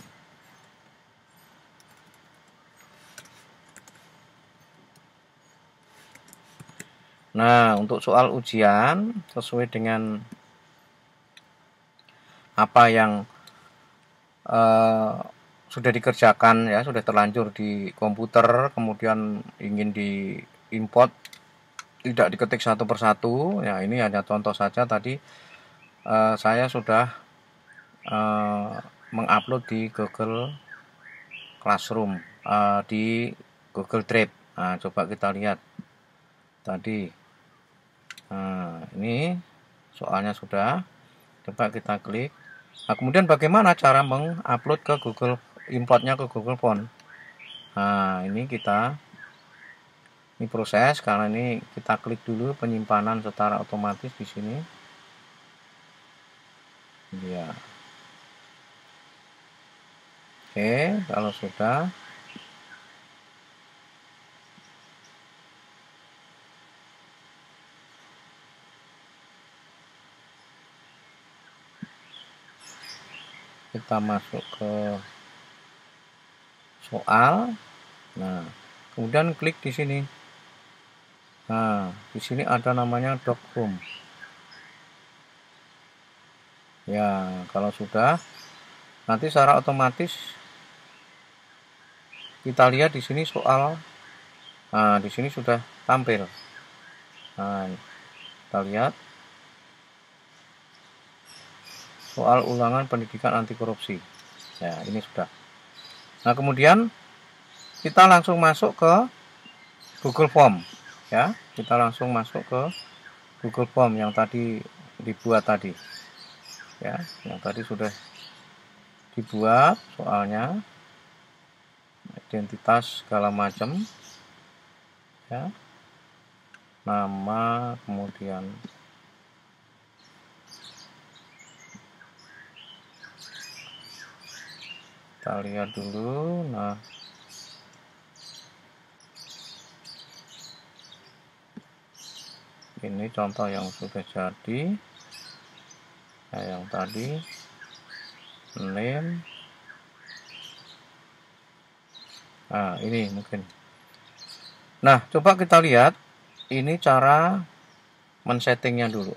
Nah, untuk soal ujian sesuai dengan apa yang sudah dikerjakan ya, sudah terlanjur di komputer, kemudian ingin di import, tidak diketik satu persatu ya. Ini hanya contoh saja. Tadi saya sudah mengupload di Google Classroom, di Google Drive. Nah, coba kita lihat tadi. Nah, ini soalnya sudah. Coba kita klik. Nah, kemudian bagaimana cara mengupload ke Google, importnya ke Google Phone. Nah, ini proses, karena ini kita klik dulu penyimpanan secara otomatis di sini. Ya. Oke, kalau sudah kita masuk ke soal. Nah, kemudian klik di sini. Nah, di sini ada namanya doc-room. Ya, kalau sudah, nanti secara otomatis kita lihat di sini soal. Nah, di sini sudah tampil. Nah, kita lihat soal ulangan pendidikan anti korupsi. Ya, ini sudah. Nah, kemudian kita langsung masuk ke Google Form ya. Kita langsung masuk ke Google Form yang tadi dibuat tadi ya, yang tadi sudah dibuat soalnya, identitas segala macam ya, nama, kemudian kita lihat dulu. Nah, ini contoh yang sudah jadi ya, yang tadi name. Nah, ini mungkin. Nah, coba kita lihat ini cara men-settingnya dulu.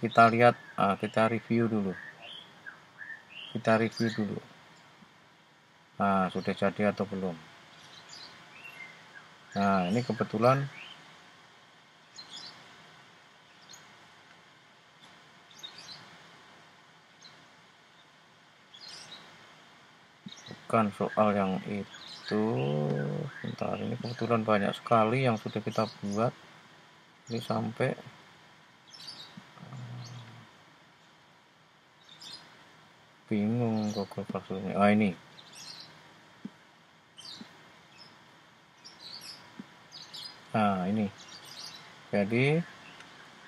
Kita lihat, kita review dulu. Nah, sudah jadi atau belum? Nah, ini kebetulan bukan soal yang itu. Bentar, ini kebetulan banyak sekali yang sudah kita buat. Ini sampai bingung Google Classroom. Ini. Nah, ini. Jadi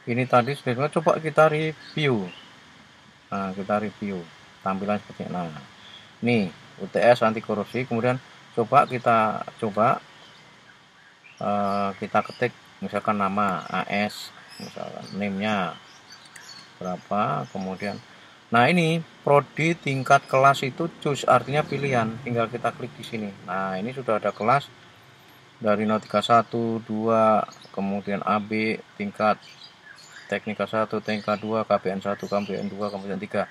ini tadi sudah coba kita review. Nah, kita review tampilan seperti ini. Nah, nih UTS anti korupsi. Kemudian coba kita kita ketik misalkan nama AS, misalkan name-nya berapa, kemudian nah ini prodi tingkat kelas itu choose, artinya pilihan, tinggal kita klik di sini. Nah, ini sudah ada kelas dari 031, 2, kemudian AB tingkat teknika 1, teknika 2, KPN 1, KPN 2, KPN 3.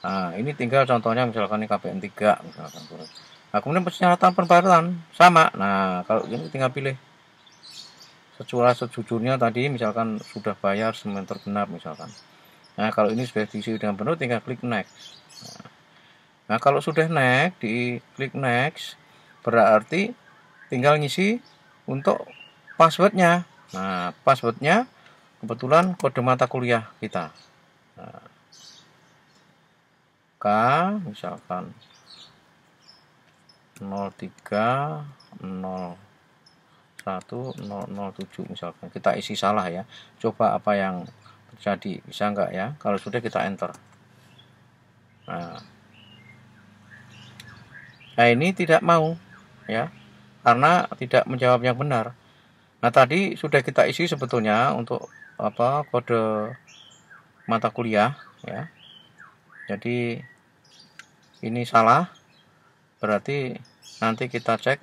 Nah, ini tinggal contohnya misalkan ini KPN 3 misalkan. Nah, kemudian persyaratan pembayaran sama. Nah, kalau ini tinggal pilih sejujurnya tadi misalkan sudah bayar semester genap misalkan. Nah, kalau ini sudah diisi dengan penuh, tinggal klik next. Nah, kalau sudah next, di klik next, berarti tinggal ngisi untuk passwordnya. Nah, passwordnya kebetulan kode mata kuliah kita. Nah, K, misalkan 03 01 007 misalkan. Kita isi salah ya. Coba apa yang terjadi, bisa enggak ya? Kalau sudah kita enter. Nah, ini tidak mau ya, karena tidak menjawab yang benar. Nah, tadi sudah kita isi sebetulnya untuk kode mata kuliah ya. Jadi ini salah, berarti nanti kita cek.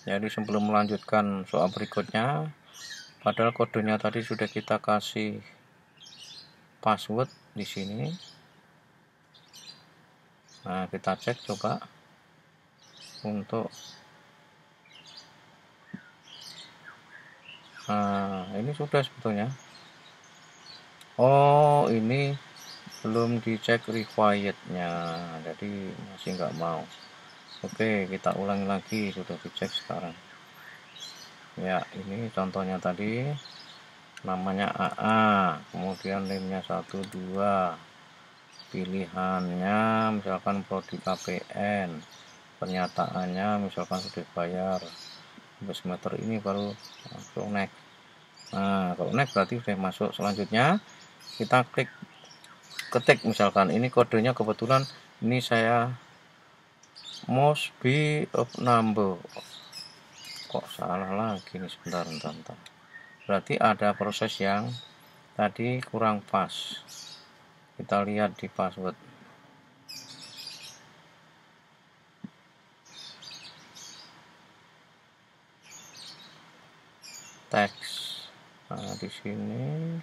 Jadi sebelum melanjutkan soal berikutnya, padahal kodenya tadi sudah kita kasih password di sini. Nah, kita cek coba untuk ini sudah sebetulnya. Oh, ini belum dicek required-nya, jadi masih nggak mau. Oke, kita ulangi lagi, sudah dicek sekarang ya. Ini contohnya tadi namanya AA, kemudian name-nya 1, 2, pilihannya misalkan prodi KPN, pernyataannya misalkan sudah bayar sampai semester ini baru langsung next. Nah, kalau next berarti sudah masuk. Selanjutnya kita ketik misalkan ini kodenya, kebetulan ini saya must be of number. Kok salah lagi nih, sebentar. Berarti ada proses yang tadi kurang pas. Kita lihat di password. Teks. Nah, di sini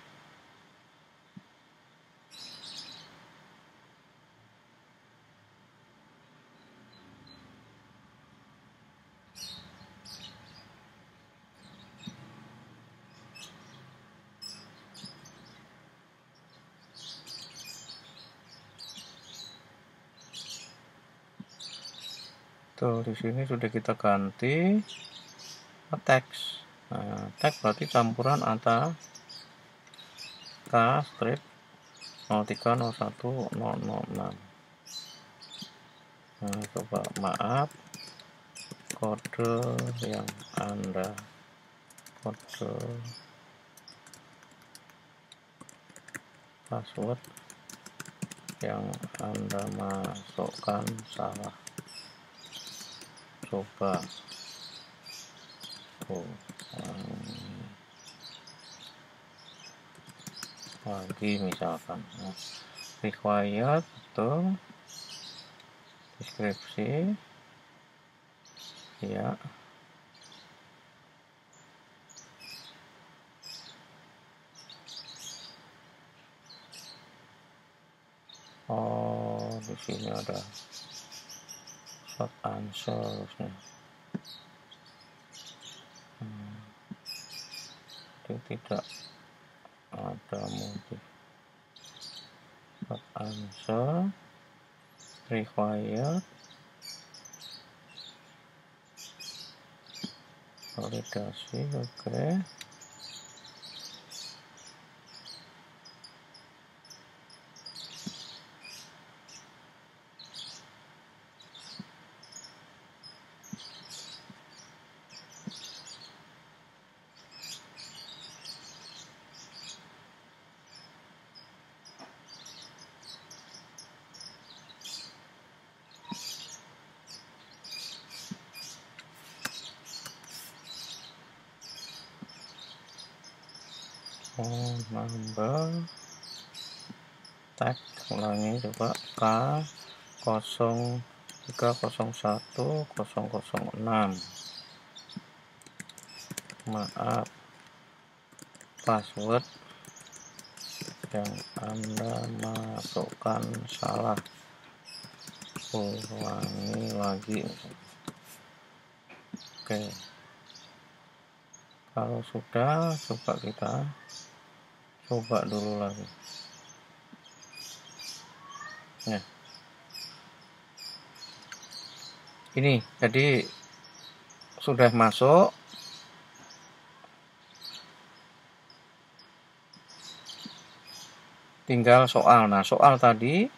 Tuh, di sini sudah kita ganti teks. Nah, teks berarti campuran antara K strip 0301006. Nah, coba maaf, kode yang Anda kode password yang Anda masukkan salah. Coba lagi misalkan required betul, deskripsi ya, oh di sini ada short answer harusnya. Tidak ada motif. Short answer required validasi. Oke. Number tag, ulangi coba K 0301006. Maaf, password yang Anda masukkan salah. Ulangi lagi. Oke, kalau sudah, coba kita coba dulu lagi. Nah, ini jadi sudah masuk. Tinggal soal. Nah, soal tadi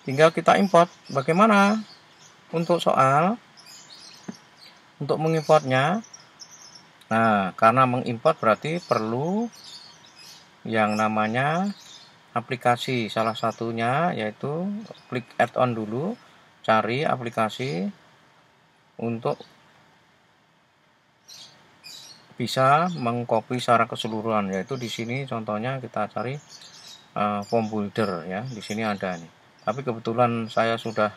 tinggal kita import. Bagaimana untuk soal? Untuk mengimportnya, nah, karena mengimport berarti perlu yang namanya aplikasi. Salah satunya yaitu klik add-on dulu, cari aplikasi untuk bisa mengcopy secara keseluruhan. Yaitu di sini contohnya kita cari form builder ya. Di sini ada nih. Tapi kebetulan saya sudah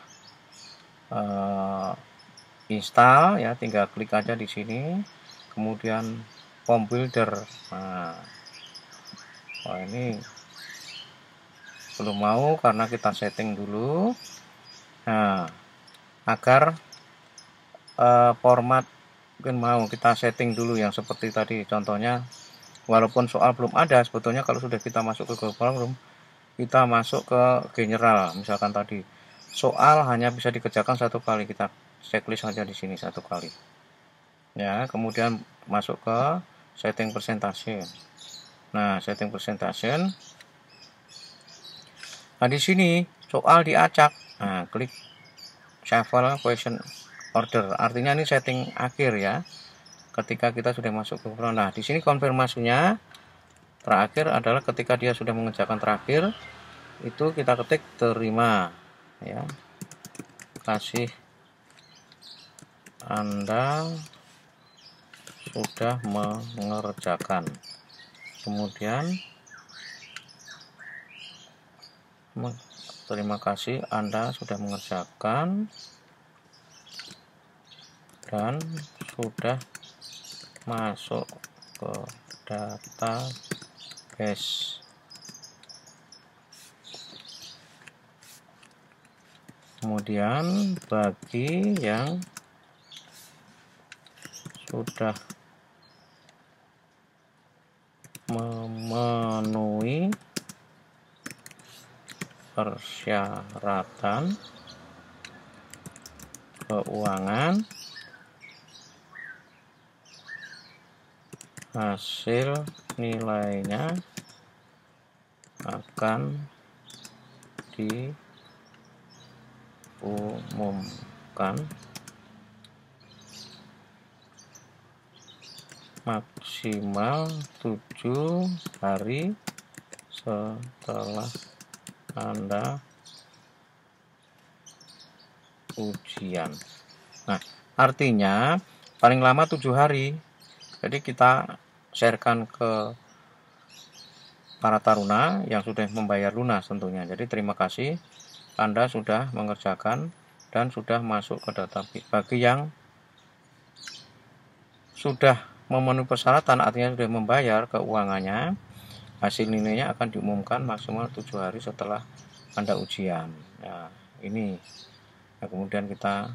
install ya, tinggal klik aja di sini. Kemudian form builder. Nah, wah ini belum mau karena kita setting dulu. Nah, agar format mungkin mau kita setting dulu yang seperti tadi contohnya, walaupun soal belum ada, sebetulnya kalau sudah kita masuk ke Google Form, kita masuk ke general. Misalkan tadi soal hanya bisa dikerjakan satu kali, kita checklist saja di sini satu kali ya. Kemudian masuk ke setting presentation. Nah, setting presentation. Nah, di sini soal diacak. Nah, klik shuffle question order. Artinya ini setting akhir ya. Ketika kita sudah masuk ke front. Nah, di sini konfirmasinya terakhir adalah ketika dia sudah mengerjakan terakhir, itu kita ketik terima ya. Kasih Anda sudah mengerjakan. Kemudian terima kasih Anda sudah mengerjakan dan sudah masuk ke database. Kemudian bagi yang sudah memenuhi persyaratan keuangan, hasil nilainya akan diumumkan maksimal 7 hari setelah Anda ujian. Nah, artinya paling lama 7 hari. Jadi kita sharekan ke para taruna yang sudah membayar lunas tentunya. Jadi terima kasih Anda sudah mengerjakan dan sudah masuk ke database. Bagi yang sudah memenuhi persyaratan, artinya sudah membayar keuangannya, hasil nilainya akan diumumkan maksimal 7 hari setelah Anda ujian. Nah, ini. Nah, kemudian kita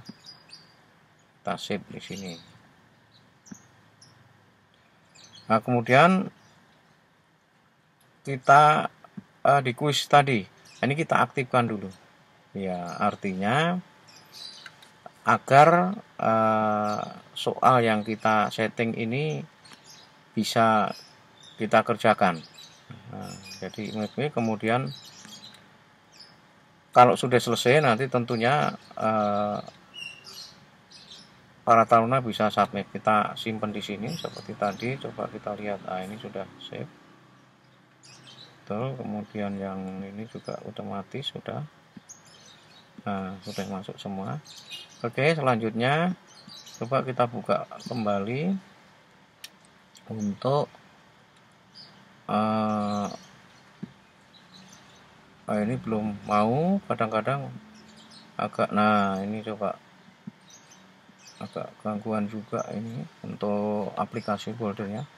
save di sini. Nah, kemudian kita di kuis tadi. Ini kita aktifkan dulu. Ya, artinya agar soal yang kita setting ini bisa kita kerjakan. Nah, jadi ini kemudian kalau sudah selesai nanti tentunya para taruna bisa submit. Kita simpan di sini seperti tadi. Coba kita lihat. Nah, ini sudah save. Betul. Kemudian yang ini juga otomatis sudah. Nah, sudah masuk semua. Oke, selanjutnya coba kita buka kembali untuk ini belum mau, kadang-kadang agak. Nah, ini coba agak gangguan juga ini untuk aplikasi foldernya.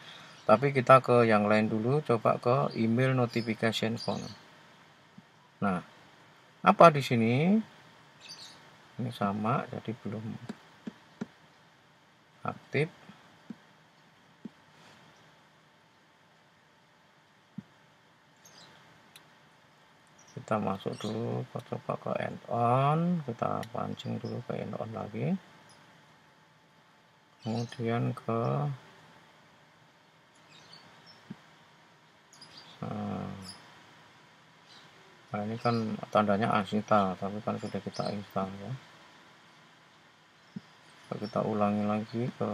Tapi kita ke yang lain dulu, coba ke email notification phone. Nah, apa di sini? Ini sama, jadi belum aktif. Kita masuk dulu, coba ke end on, kita pancing dulu ke end on lagi. Kemudian ke nah, ini kan tandanya uninstall, tapi kan sudah kita install ya. Kita ulangi lagi ke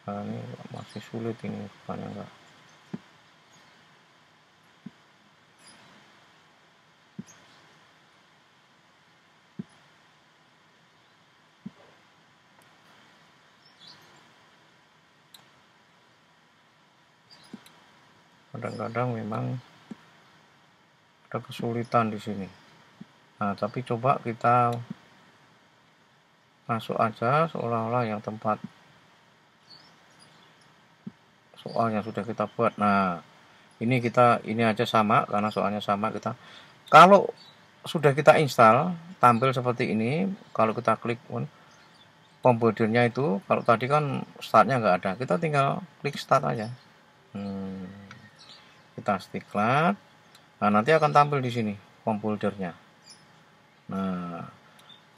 ini masih sulit ini bukannya enggak. Kadang-kadang memang ada kesulitan di sini. Nah, tapi coba kita masuk aja seolah-olah yang tempat soal yang sudah kita buat. Nah, ini aja sama karena soalnya sama. Kita kalau sudah kita install tampil seperti ini. Kalau kita klik pembodinya itu, kalau tadi kan startnya nggak ada, kita tinggal klik start aja. Kita diklat. Nah, nanti akan tampil di sini form foldernya. Nah,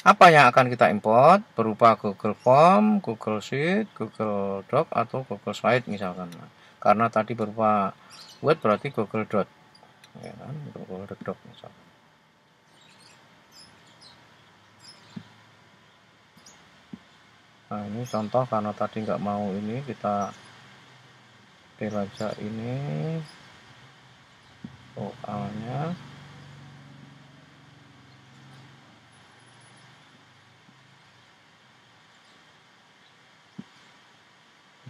apa yang akan kita import berupa Google Form, Google Sheet, Google Doc atau Google Slide misalkan. Nah, karena tadi berupa Word berarti Google Doc, ya kan? Google Doc misalkan. Nah, ini contoh karena tadi nggak mau ini, kita pilih aja ini soalnya.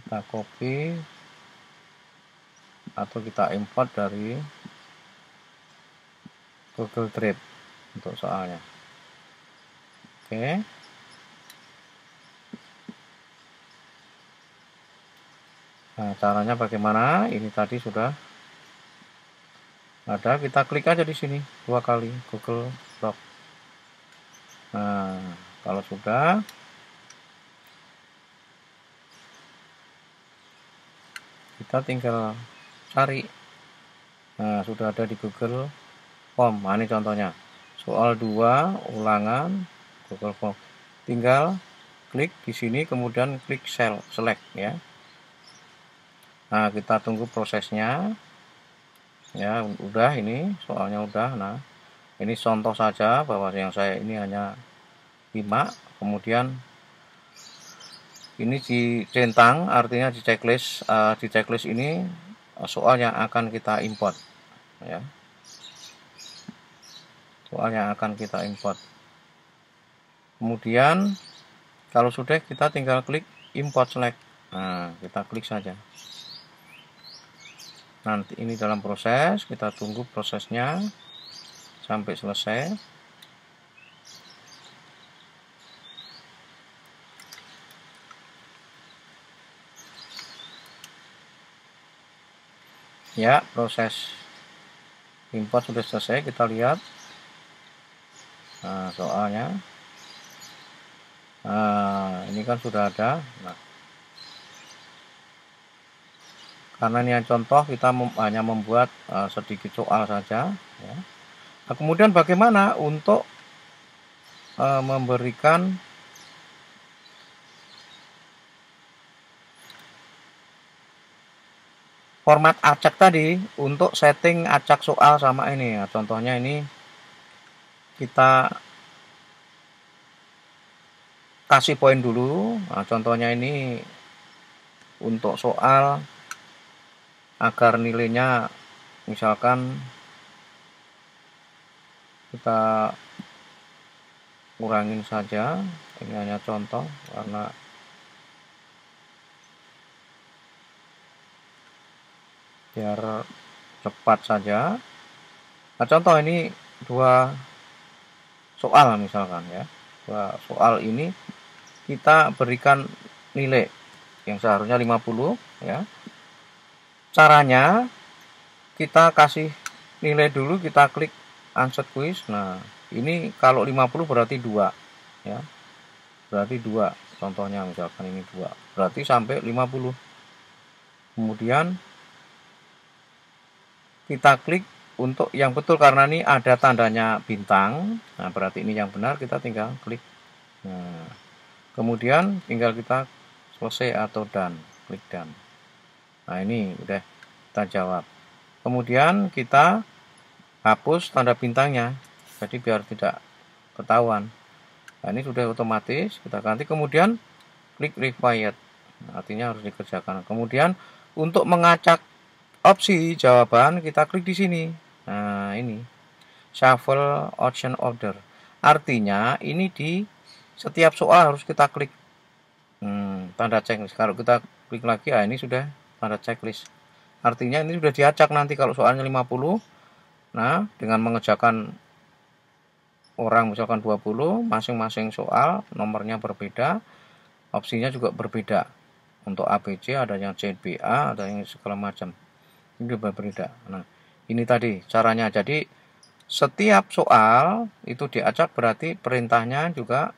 Kita copy atau kita import dari Google Drive untuk soalnya. Oke. Nah, caranya bagaimana? Ini tadi sudah ada, kita klik aja di sini 2 kali Google Doc. Nah, kalau sudah, kita tinggal cari. Nah, sudah ada di Google Form. Nah, ini contohnya soal 2 ulangan Google Form. tinggal klik di sini, kemudian klik select ya. Nah, kita tunggu prosesnya ya. Udah, ini soalnya udah. Nah, ini contoh saja bahwa yang saya ini hanya 5. Kemudian ini dicentang, artinya di checklist. Di checklist ini soal yang akan kita import ya, soal yang akan kita import. Kemudian kalau sudah, kita tinggal klik import select. Nah, kita klik saja. Nanti ini dalam proses, kita tunggu prosesnya sampai selesai. Ya, proses import sudah selesai, kita lihat. Nah, soalnya ini kan sudah ada. Nah, karena ini contoh, kita hanya membuat sedikit soal saja ya. Nah, kemudian bagaimana untuk memberikan format acak tadi untuk setting acak soal sama ini ya. Contohnya ini kita kasih poin dulu. Nah, contohnya ini untuk soal agar nilainya misalkan kita kurangin saja. Ini hanya contoh karena biar cepat saja. Nah, contoh ini 2 soal misalkan ya. 2 soal ini kita berikan nilai yang seharusnya 50 ya. Caranya kita kasih nilai dulu, kita klik answer quiz. Nah, ini kalau 50 berarti 2 ya. Berarti 2. Contohnya misalkan ini 2. Berarti sampai 50. Kemudian kita klik untuk yang betul, karena ini ada tandanya bintang. Nah, berarti ini yang benar, kita tinggal klik. Nah, kemudian tinggal kita selesai atau done, klik done. Nah, ini udah kita jawab. Kemudian kita hapus tanda bintangnya, jadi biar tidak ketahuan. Nah, ini sudah otomatis, kita ganti. Kemudian klik required, artinya harus dikerjakan. Kemudian untuk mengacak opsi jawaban, kita klik di sini. Nah, ini shuffle option order, artinya ini di setiap soal harus kita klik tanda checklist. Kalau kita klik lagi, ini sudah tanda checklist, artinya ini sudah diacak nanti kalau soalnya 50. Nah, dengan mengerjakan orang misalkan 20, masing-masing soal nomornya berbeda, opsinya juga berbeda. Untuk ABC ada yang CBA, ada yang segala macam. Ini berbeda. Nah, ini tadi caranya. Jadi setiap soal itu diacak, berarti perintahnya juga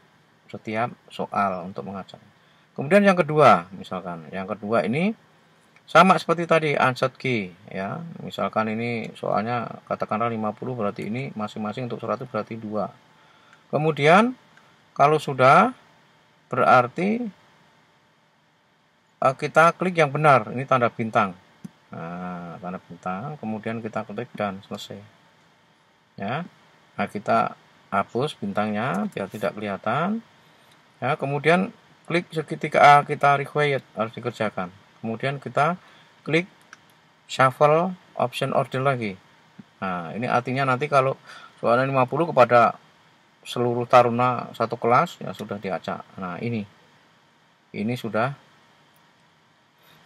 setiap soal untuk mengacak. Kemudian yang kedua, misalkan yang kedua ini sama seperti tadi, answer key ya. Misalkan ini soalnya katakanlah 50, berarti ini masing-masing untuk 100 berarti 2. Kemudian kalau sudah, berarti kita klik yang benar, ini tanda bintang. Nah, tanda bintang, kemudian kita klik dan selesai ya. Nah, kita hapus bintangnya biar tidak kelihatan ya. Kemudian klik segitiga kita required, harus dikerjakan. Kemudian kita klik shuffle option order lagi. Nah, ini artinya nanti kalau soalnya 50 kepada seluruh taruna satu kelas ya sudah diacak. Nah, ini sudah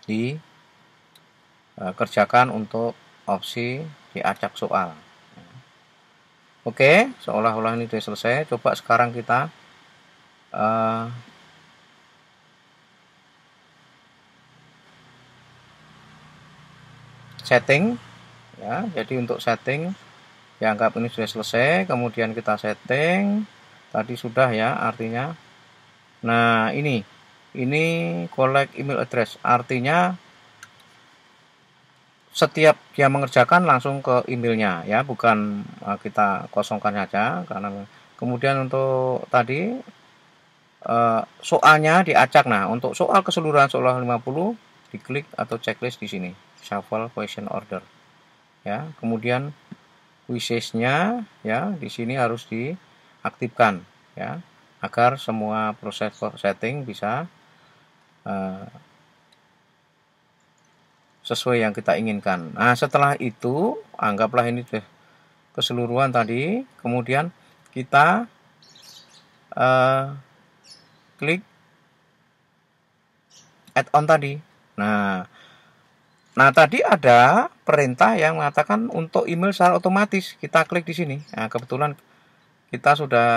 dikerjakan untuk opsi diacak soal. Oke, seolah-olah ini sudah selesai. Coba sekarang kita setting ya. Jadi untuk setting, dianggap ini sudah selesai. Kemudian kita setting, tadi sudah ya, artinya. Nah, ini collect email address, artinya setiap dia mengerjakan langsung ke emailnya ya, bukan kita kosongkan saja. Karena kemudian untuk tadi soalnya diacak. Nah, untuk soal keseluruhan soal 50 diklik atau checklist di sini, shuffle question order. Ya, kemudian wishes-nya ya di sini harus diaktifkan ya agar semua proses setting bisa sesuai yang kita inginkan. Nah, setelah itu anggaplah ini sudah keseluruhan tadi, kemudian kita klik add-on tadi. Nah, tadi ada perintah yang mengatakan untuk email secara otomatis. Kita klik di sini. Nah, kebetulan kita sudah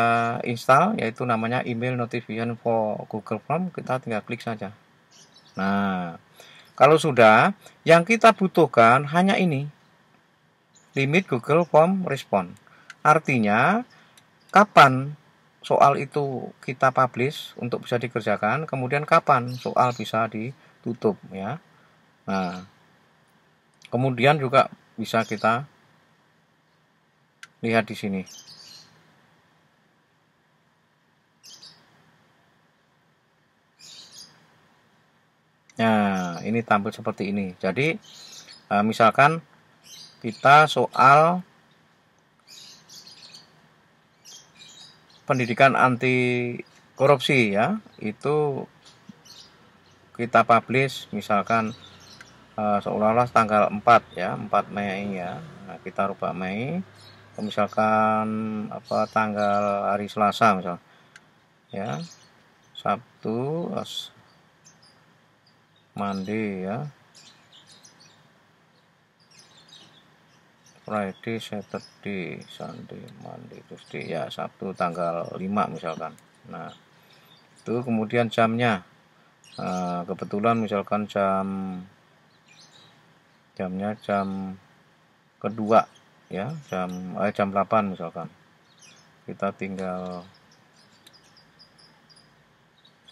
install, yaitu namanya email notification for Google Form. Kita tinggal klik saja. Nah, kalau sudah, yang kita butuhkan hanya ini, limit Google Form respon. Artinya, kapan soal itu kita publish untuk bisa dikerjakan, kemudian kapan soal bisa ditutup ya. Nah, kemudian juga bisa kita lihat di sini. Nah, ini tampil seperti ini. Jadi, misalkan kita soal pendidikan anti korupsi ya, itu kita publish misalkan seolah-olah tanggal 4 ya, 4 Mei ya. Nah, kita rubah Mei. Misalkan tanggal hari Selasa misal. Ya. Sabtu, Monday ya. Friday, Saturday, Sunday, Monday, Tuesday ya, Sabtu tanggal 5 misalkan. Nah, itu kemudian jamnya. Kebetulan misalkan jamnya jam kedua ya, jam 8 misalkan. Kita tinggal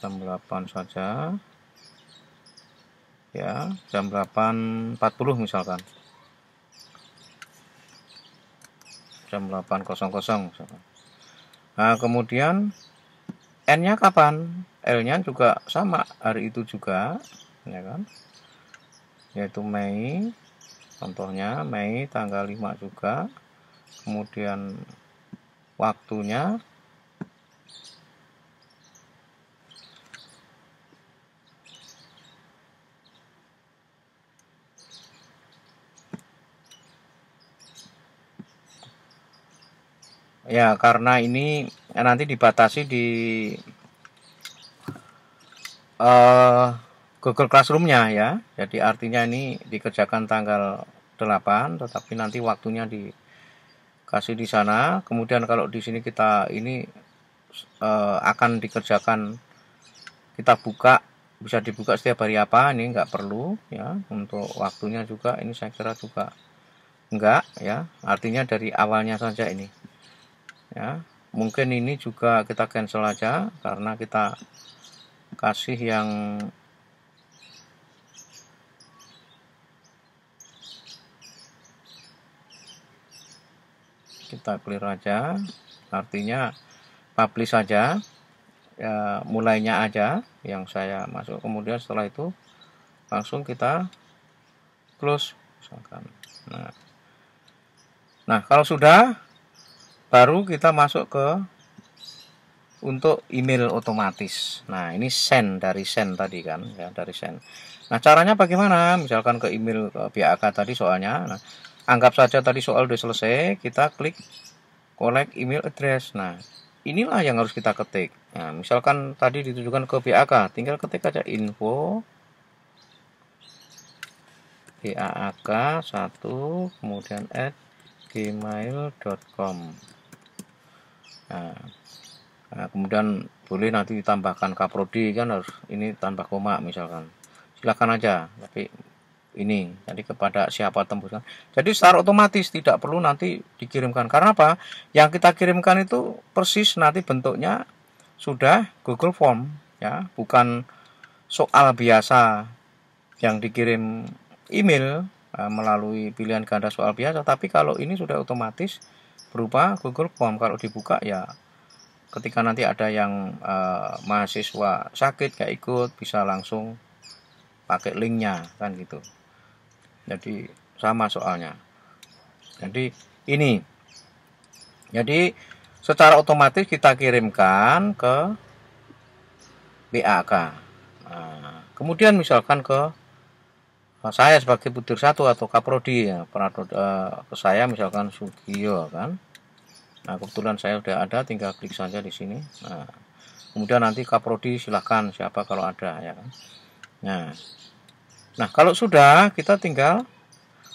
jam 8 saja. Ya, jam 8.40 misalkan. Jam 8.00 misalkan. Nah, kemudian N-nya kapan? L-nya juga sama, hari itu juga, ya kan? Yaitu Mei. Contohnya Mei tanggal 5 juga. Kemudian waktunya ya, karena ini nanti dibatasi di Google Classroom-nya ya. Jadi artinya ini dikerjakan tanggal 8, tetapi nanti waktunya dikasih di sana. Kemudian kalau di sini kita ini akan dikerjakan, kita buka, bisa dibuka setiap hari apa, ini nggak perlu ya. Untuk waktunya juga ini saya kira juga enggak ya. Artinya dari awalnya saja ini. Ya, mungkin ini juga kita cancel aja karena kita kasih yang kita clear aja, artinya publish saja ya, mulainya aja yang saya masuk, kemudian setelah itu langsung kita close misalkan. Nah, kalau sudah, baru kita masuk ke untuk email otomatis. Nah, ini send, dari send tadi kan ya, dari send. Nah, caranya bagaimana? Misalkan ke email ke BAK tadi soalnya. Nah, anggap saja tadi soal udah selesai, kita klik collect email address. Nah, inilah yang harus kita ketik. Nah, misalkan tadi ditujukan ke BAK, tinggal ketik aja info BAK 1 kemudian @gmail.com. Nah, kemudian boleh nanti ditambahkan kaprodi kan, harus ini tanpa koma misalkan. Silakan aja, tapi ini jadi kepada siapa tembuskan. Jadi secara otomatis tidak perlu nanti dikirimkan. Karena apa? Yang kita kirimkan itu persis nanti bentuknya sudah Google Form ya, bukan soal biasa yang dikirim email melalui pilihan ganda soal biasa. Tapi kalau ini sudah otomatis berupa Google Form, kalau dibuka ya ketika nanti ada yang mahasiswa sakit gak ikut, bisa langsung pakai linknya kan gitu. Jadi sama soalnya. Jadi ini, jadi secara otomatis kita kirimkan ke BAK. Nah, kemudian misalkan ke saya sebagai Pudir 1 atau Kaprodi ya, ke saya misalkan Sugio kan. Nah, kebetulan saya sudah ada, tinggal klik saja di sini. Nah, kemudian nanti Kaprodi silahkan siapa kalau ada ya kan. Nah, kalau sudah kita tinggal,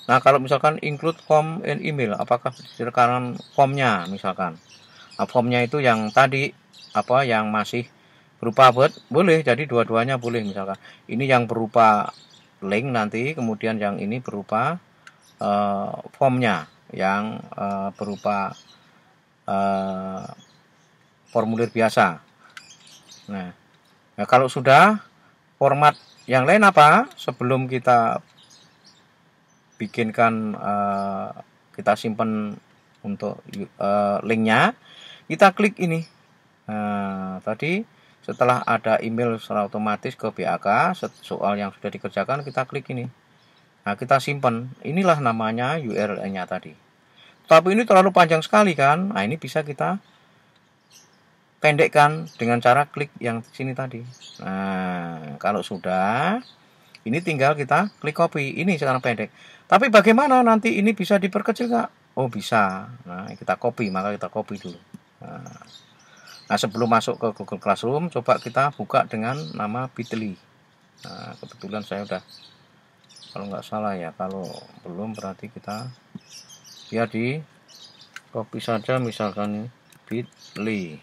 nah kalau misalkan include form and email, apakah berdasarkan formnya misalkan. Nah, formnya itu yang tadi yang masih berupa Word boleh, jadi dua-duanya boleh misalkan. Ini yang berupa link nanti, kemudian yang ini berupa formnya yang berupa formulir biasa. Nah, kalau sudah format yang lain apa? Sebelum kita bikinkan, kita simpan untuk linknya, kita klik ini. Nah, tadi setelah ada email secara otomatis ke BAK, soal yang sudah dikerjakan kita klik ini. Nah, kita simpan. Inilah namanya URL-nya tadi. Tapi ini terlalu panjang sekali kan? Nah, ini bisa kita pendekkan dengan cara klik yang sini tadi. Nah, kalau sudah, ini tinggal kita klik copy. Ini sekarang pendek. Tapi bagaimana nanti ini bisa diperkecil nggak? Oh, bisa. Nah, kita copy, maka kita copy dulu. Nah, sebelum masuk ke Google Classroom, coba kita buka dengan nama Bitly. Nah, kebetulan saya udah, kalau nggak salah ya, kalau belum berarti kita ya di copy saja, misalkan bitly.com.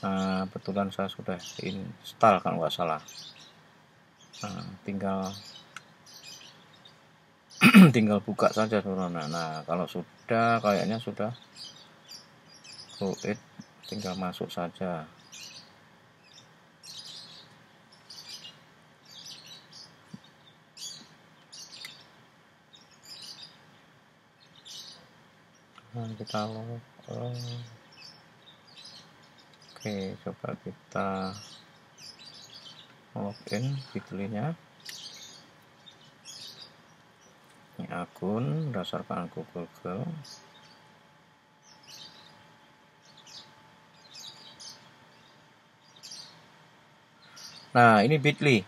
Nah, kebetulan saya sudah install kalau nggak salah. Nah, tinggal tinggal buka saja saudara. Nah, kalau sudah, kayaknya sudah go it, tinggal masuk saja. Nah, kita oke, coba kita login Bitly-nya. Ini akun berdasarkan Google. Nah, ini Bitly.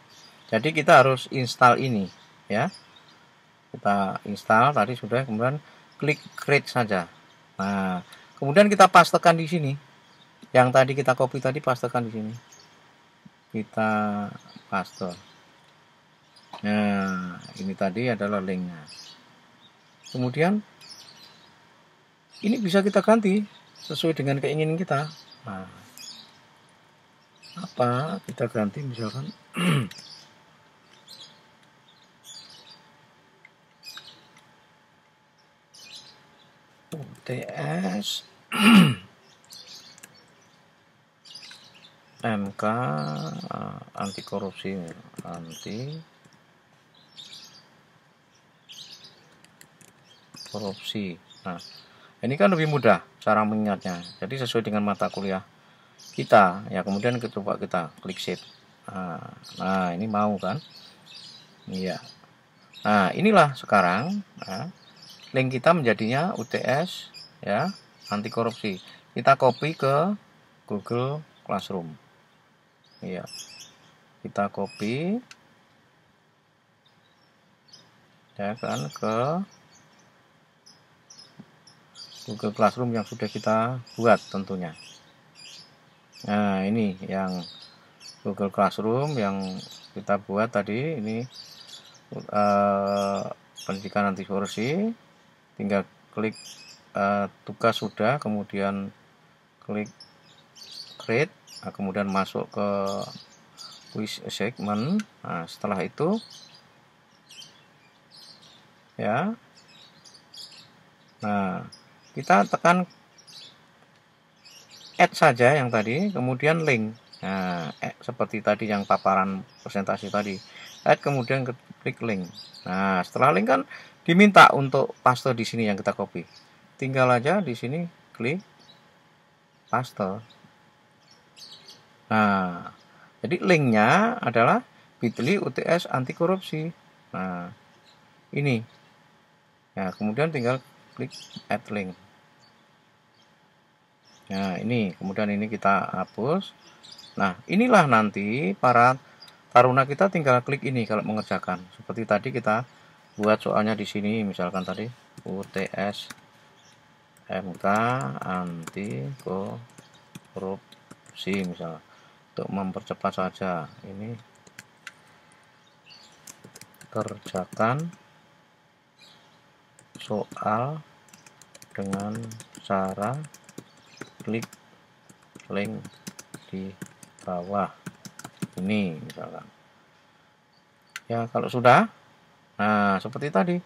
Jadi kita harus install ini ya. Kita install tadi sudah, kemudian klik create saja. Nah, kemudian kita pastekan di sini. Yang tadi kita copy tadi, pastekan di sini. Kita paste. Nah, ini tadi adalah linknya. Kemudian ini bisa kita ganti sesuai dengan keinginan kita. Nah, apa kita ganti misalkan UTS MK anti korupsi. Nah, ini kan lebih mudah cara mengingatnya. Jadi sesuai dengan mata kuliah kita ya. Kemudian coba kita klik save. Nah, ini mau kan? Iya. Nah, inilah sekarang link kita menjadinya UTS ya, anti korupsi. Kita copy ke Google Classroom. Iya. Kita copy ya kan ke Google Classroom yang sudah kita buat tentunya. Nah, ini yang Google Classroom yang kita buat tadi, ini pendidikan anti korupsi. Tinggal klik tugas sudah, kemudian klik create, kemudian masuk ke quiz segment. Nah, setelah itu ya, nah kita tekan add saja yang tadi, kemudian link. Nah, seperti tadi yang paparan presentasi tadi, add kemudian klik link. Nah, setelah link kan diminta untuk paste di sini yang kita copy. Tinggal aja di sini klik paste. Nah, jadi linknya adalah bit.ly UTS anti korupsi. Nah, ini. Nah, kemudian tinggal klik add link. Nah, ini. Kemudian ini kita hapus. Nah, inilah nanti para taruna kita tinggal klik ini kalau mengerjakan. Seperti tadi kita buat soalnya di sini, misalkan tadi UTS MK anti korupsi misalnya. Untuk mempercepat saja, ini kerjakan soal dengan cara klik link di bawah ini misalkan. Ya, kalau sudah, nah seperti tadi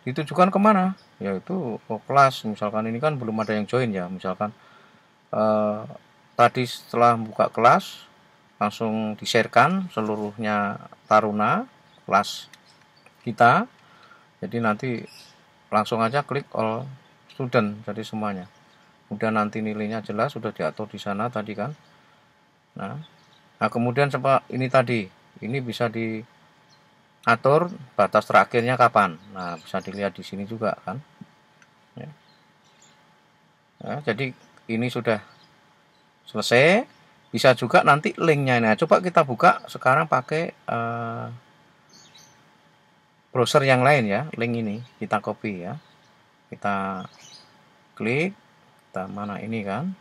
ditujukan kemana? Yaitu ke kelas. Misalkan ini kan belum ada yang join ya. Misalkan tadi setelah buka kelas langsung di-sharekan seluruhnya taruna kelas kita. Jadi nanti langsung aja klik all student, jadi semuanya. Kemudian nanti nilainya jelas sudah diatur di sana tadi kan. Nah kemudian ini tadi, ini bisa diatur batas terakhirnya kapan. Nah, bisa dilihat di sini juga kan. Ya. Nah, jadi ini sudah selesai. Bisa juga nanti linknya. Nah, coba kita buka sekarang pakai browser yang lain ya. Link ini kita copy ya. Kita klik, kita mana ini kan.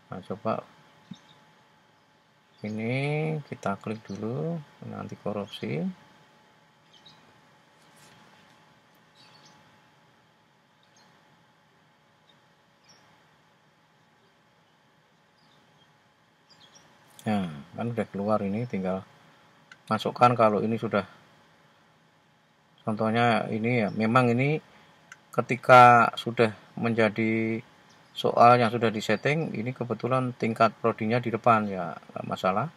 Nah, coba ini kita klik dulu anti korupsi. Nah, kan udah keluar ini, tinggal masukkan kalau ini sudah. Contohnya ini ya, memang ini ketika sudah menjadi soal yang sudah disetting, ini kebetulan tingkat prodinya di depan ya, nggak masalah.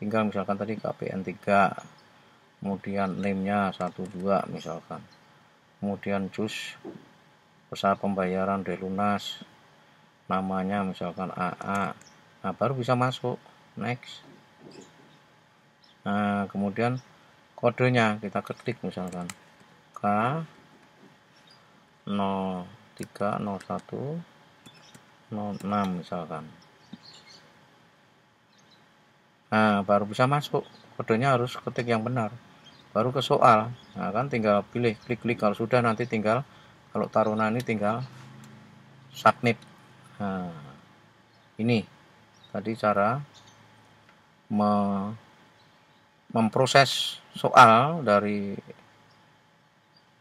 Tinggal misalkan tadi KPN 3, kemudian name-nya 12 misalkan. Kemudian jus besar pembayaran delunas, namanya misalkan AA. Nah, baru bisa masuk. Next. Nah, kemudian kodenya kita ketik misalkan K 030106 misalkan. Nah, baru bisa masuk. Kodenya harus ketik yang benar. Baru ke soal. Nah, kan tinggal pilih, klik-klik. Kalau sudah nanti tinggal, kalau taruna ini tinggal submit. Nah, ini tadi cara memproses soal, dari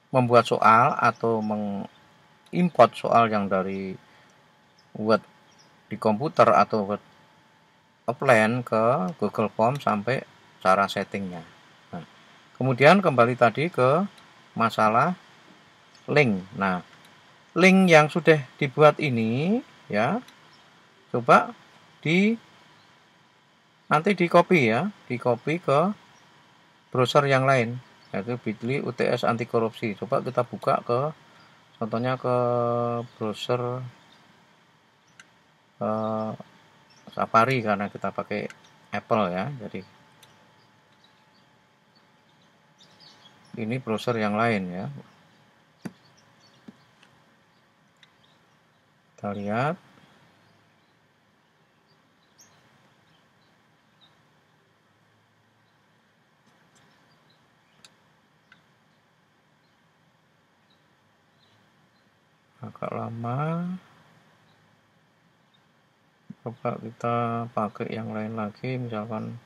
membuat soal atau mengimport soal yang dari Word di komputer atau Word offline ke Google Form sampai cara settingnya. Nah, kemudian kembali tadi ke masalah link. Nah, link yang sudah dibuat ini ya, coba nanti di copy ya, di copy ke browser yang lain, yaitu bit.ly UTS anti korupsi. Coba kita buka ke, contohnya ke browser Safari karena kita pakai Apple ya. Jadi ini browser yang lain ya. Kita lihat. Agak lama. Coba kita pakai yang lain lagi, misalkan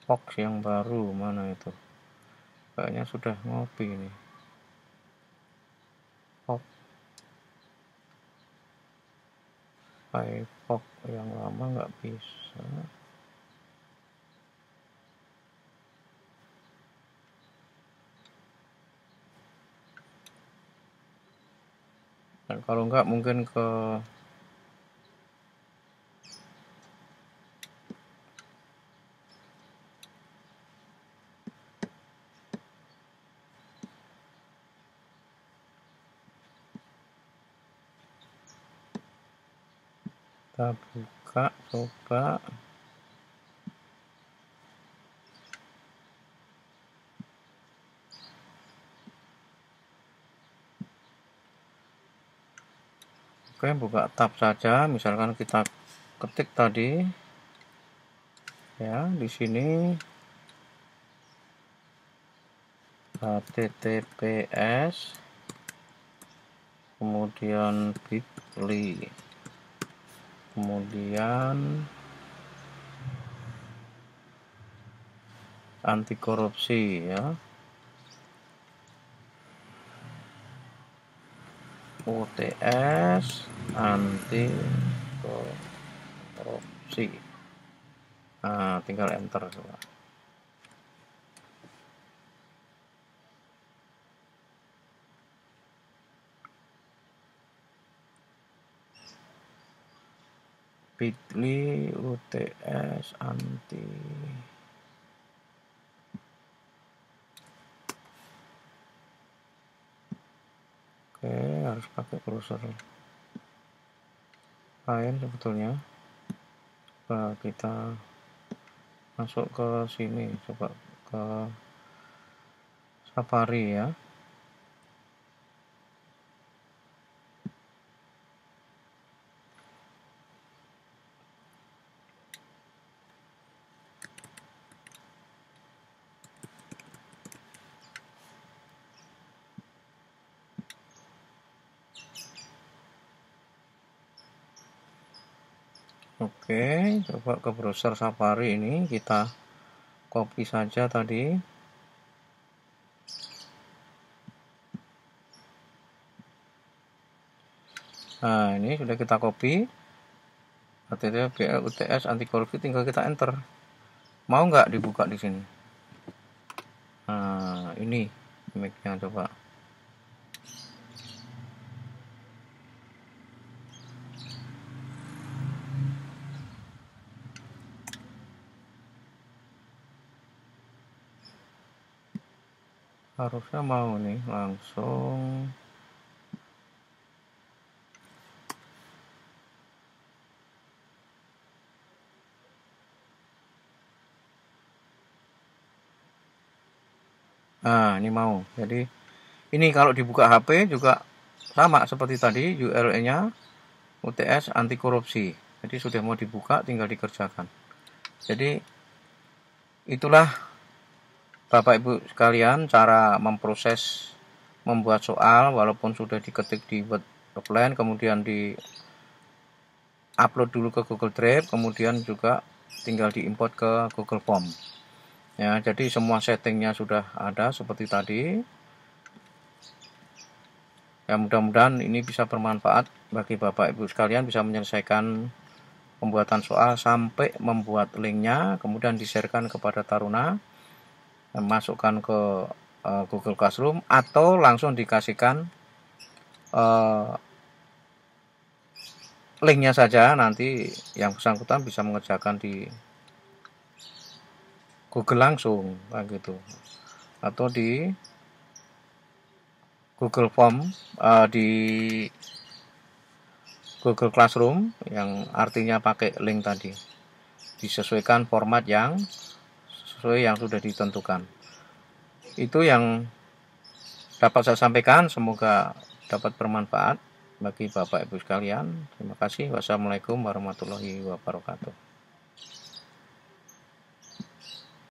Fox yang baru, mana itu? Kayaknya sudah ngopi ini. Fox. Firefox yang lama nggak bisa. Dan kalau nggak mungkin ke Kita buka, coba. Oke, buka tab saja. Misalkan kita ketik tadi, ya, di sini https kemudian bit.ly, kemudian anti korupsi, ya, UTS anti korupsi. Nah, tinggal enter coba. bit.ly UTS anti. Oke, harus pakai browser lain sebetulnya. Coba kita masuk ke sini, coba ke Safari, ya. Oke, coba ke browser Safari ini, kita copy saja tadi. Nah, ini sudah kita copy. HTTPS UTS anti korupsi, tinggal kita enter. Mau nggak dibuka di sini? Nah, ini mic-nya, coba. Harusnya mau nih, langsung. Nah, ini mau. Jadi ini kalau dibuka HP juga sama seperti tadi, URL-nya UTS anti korupsi. Jadi sudah mau dibuka, tinggal dikerjakan. Jadi itulah Bapak Ibu sekalian cara memproses membuat soal walaupun sudah diketik di Word Document, kemudian di upload dulu ke Google Drive, kemudian juga tinggal diimport ke Google Form. Ya, jadi semua settingnya sudah ada seperti tadi. Ya, mudah-mudahan ini bisa bermanfaat bagi Bapak Ibu sekalian, bisa menyelesaikan pembuatan soal sampai membuat linknya, kemudian di-sharekan kepada taruna, masukkan ke Google Classroom, atau langsung dikasihkan linknya saja, nanti yang bersangkutan bisa mengerjakan di Google langsung, gitu, atau di Google Form, di Google Classroom yang artinya pakai link tadi, disesuaikan format yang sesuai yang sudah ditentukan. Itu yang dapat saya sampaikan, semoga dapat bermanfaat bagi Bapak Ibu sekalian. Terima kasih. Wassalamualaikum warahmatullahi wabarakatuh.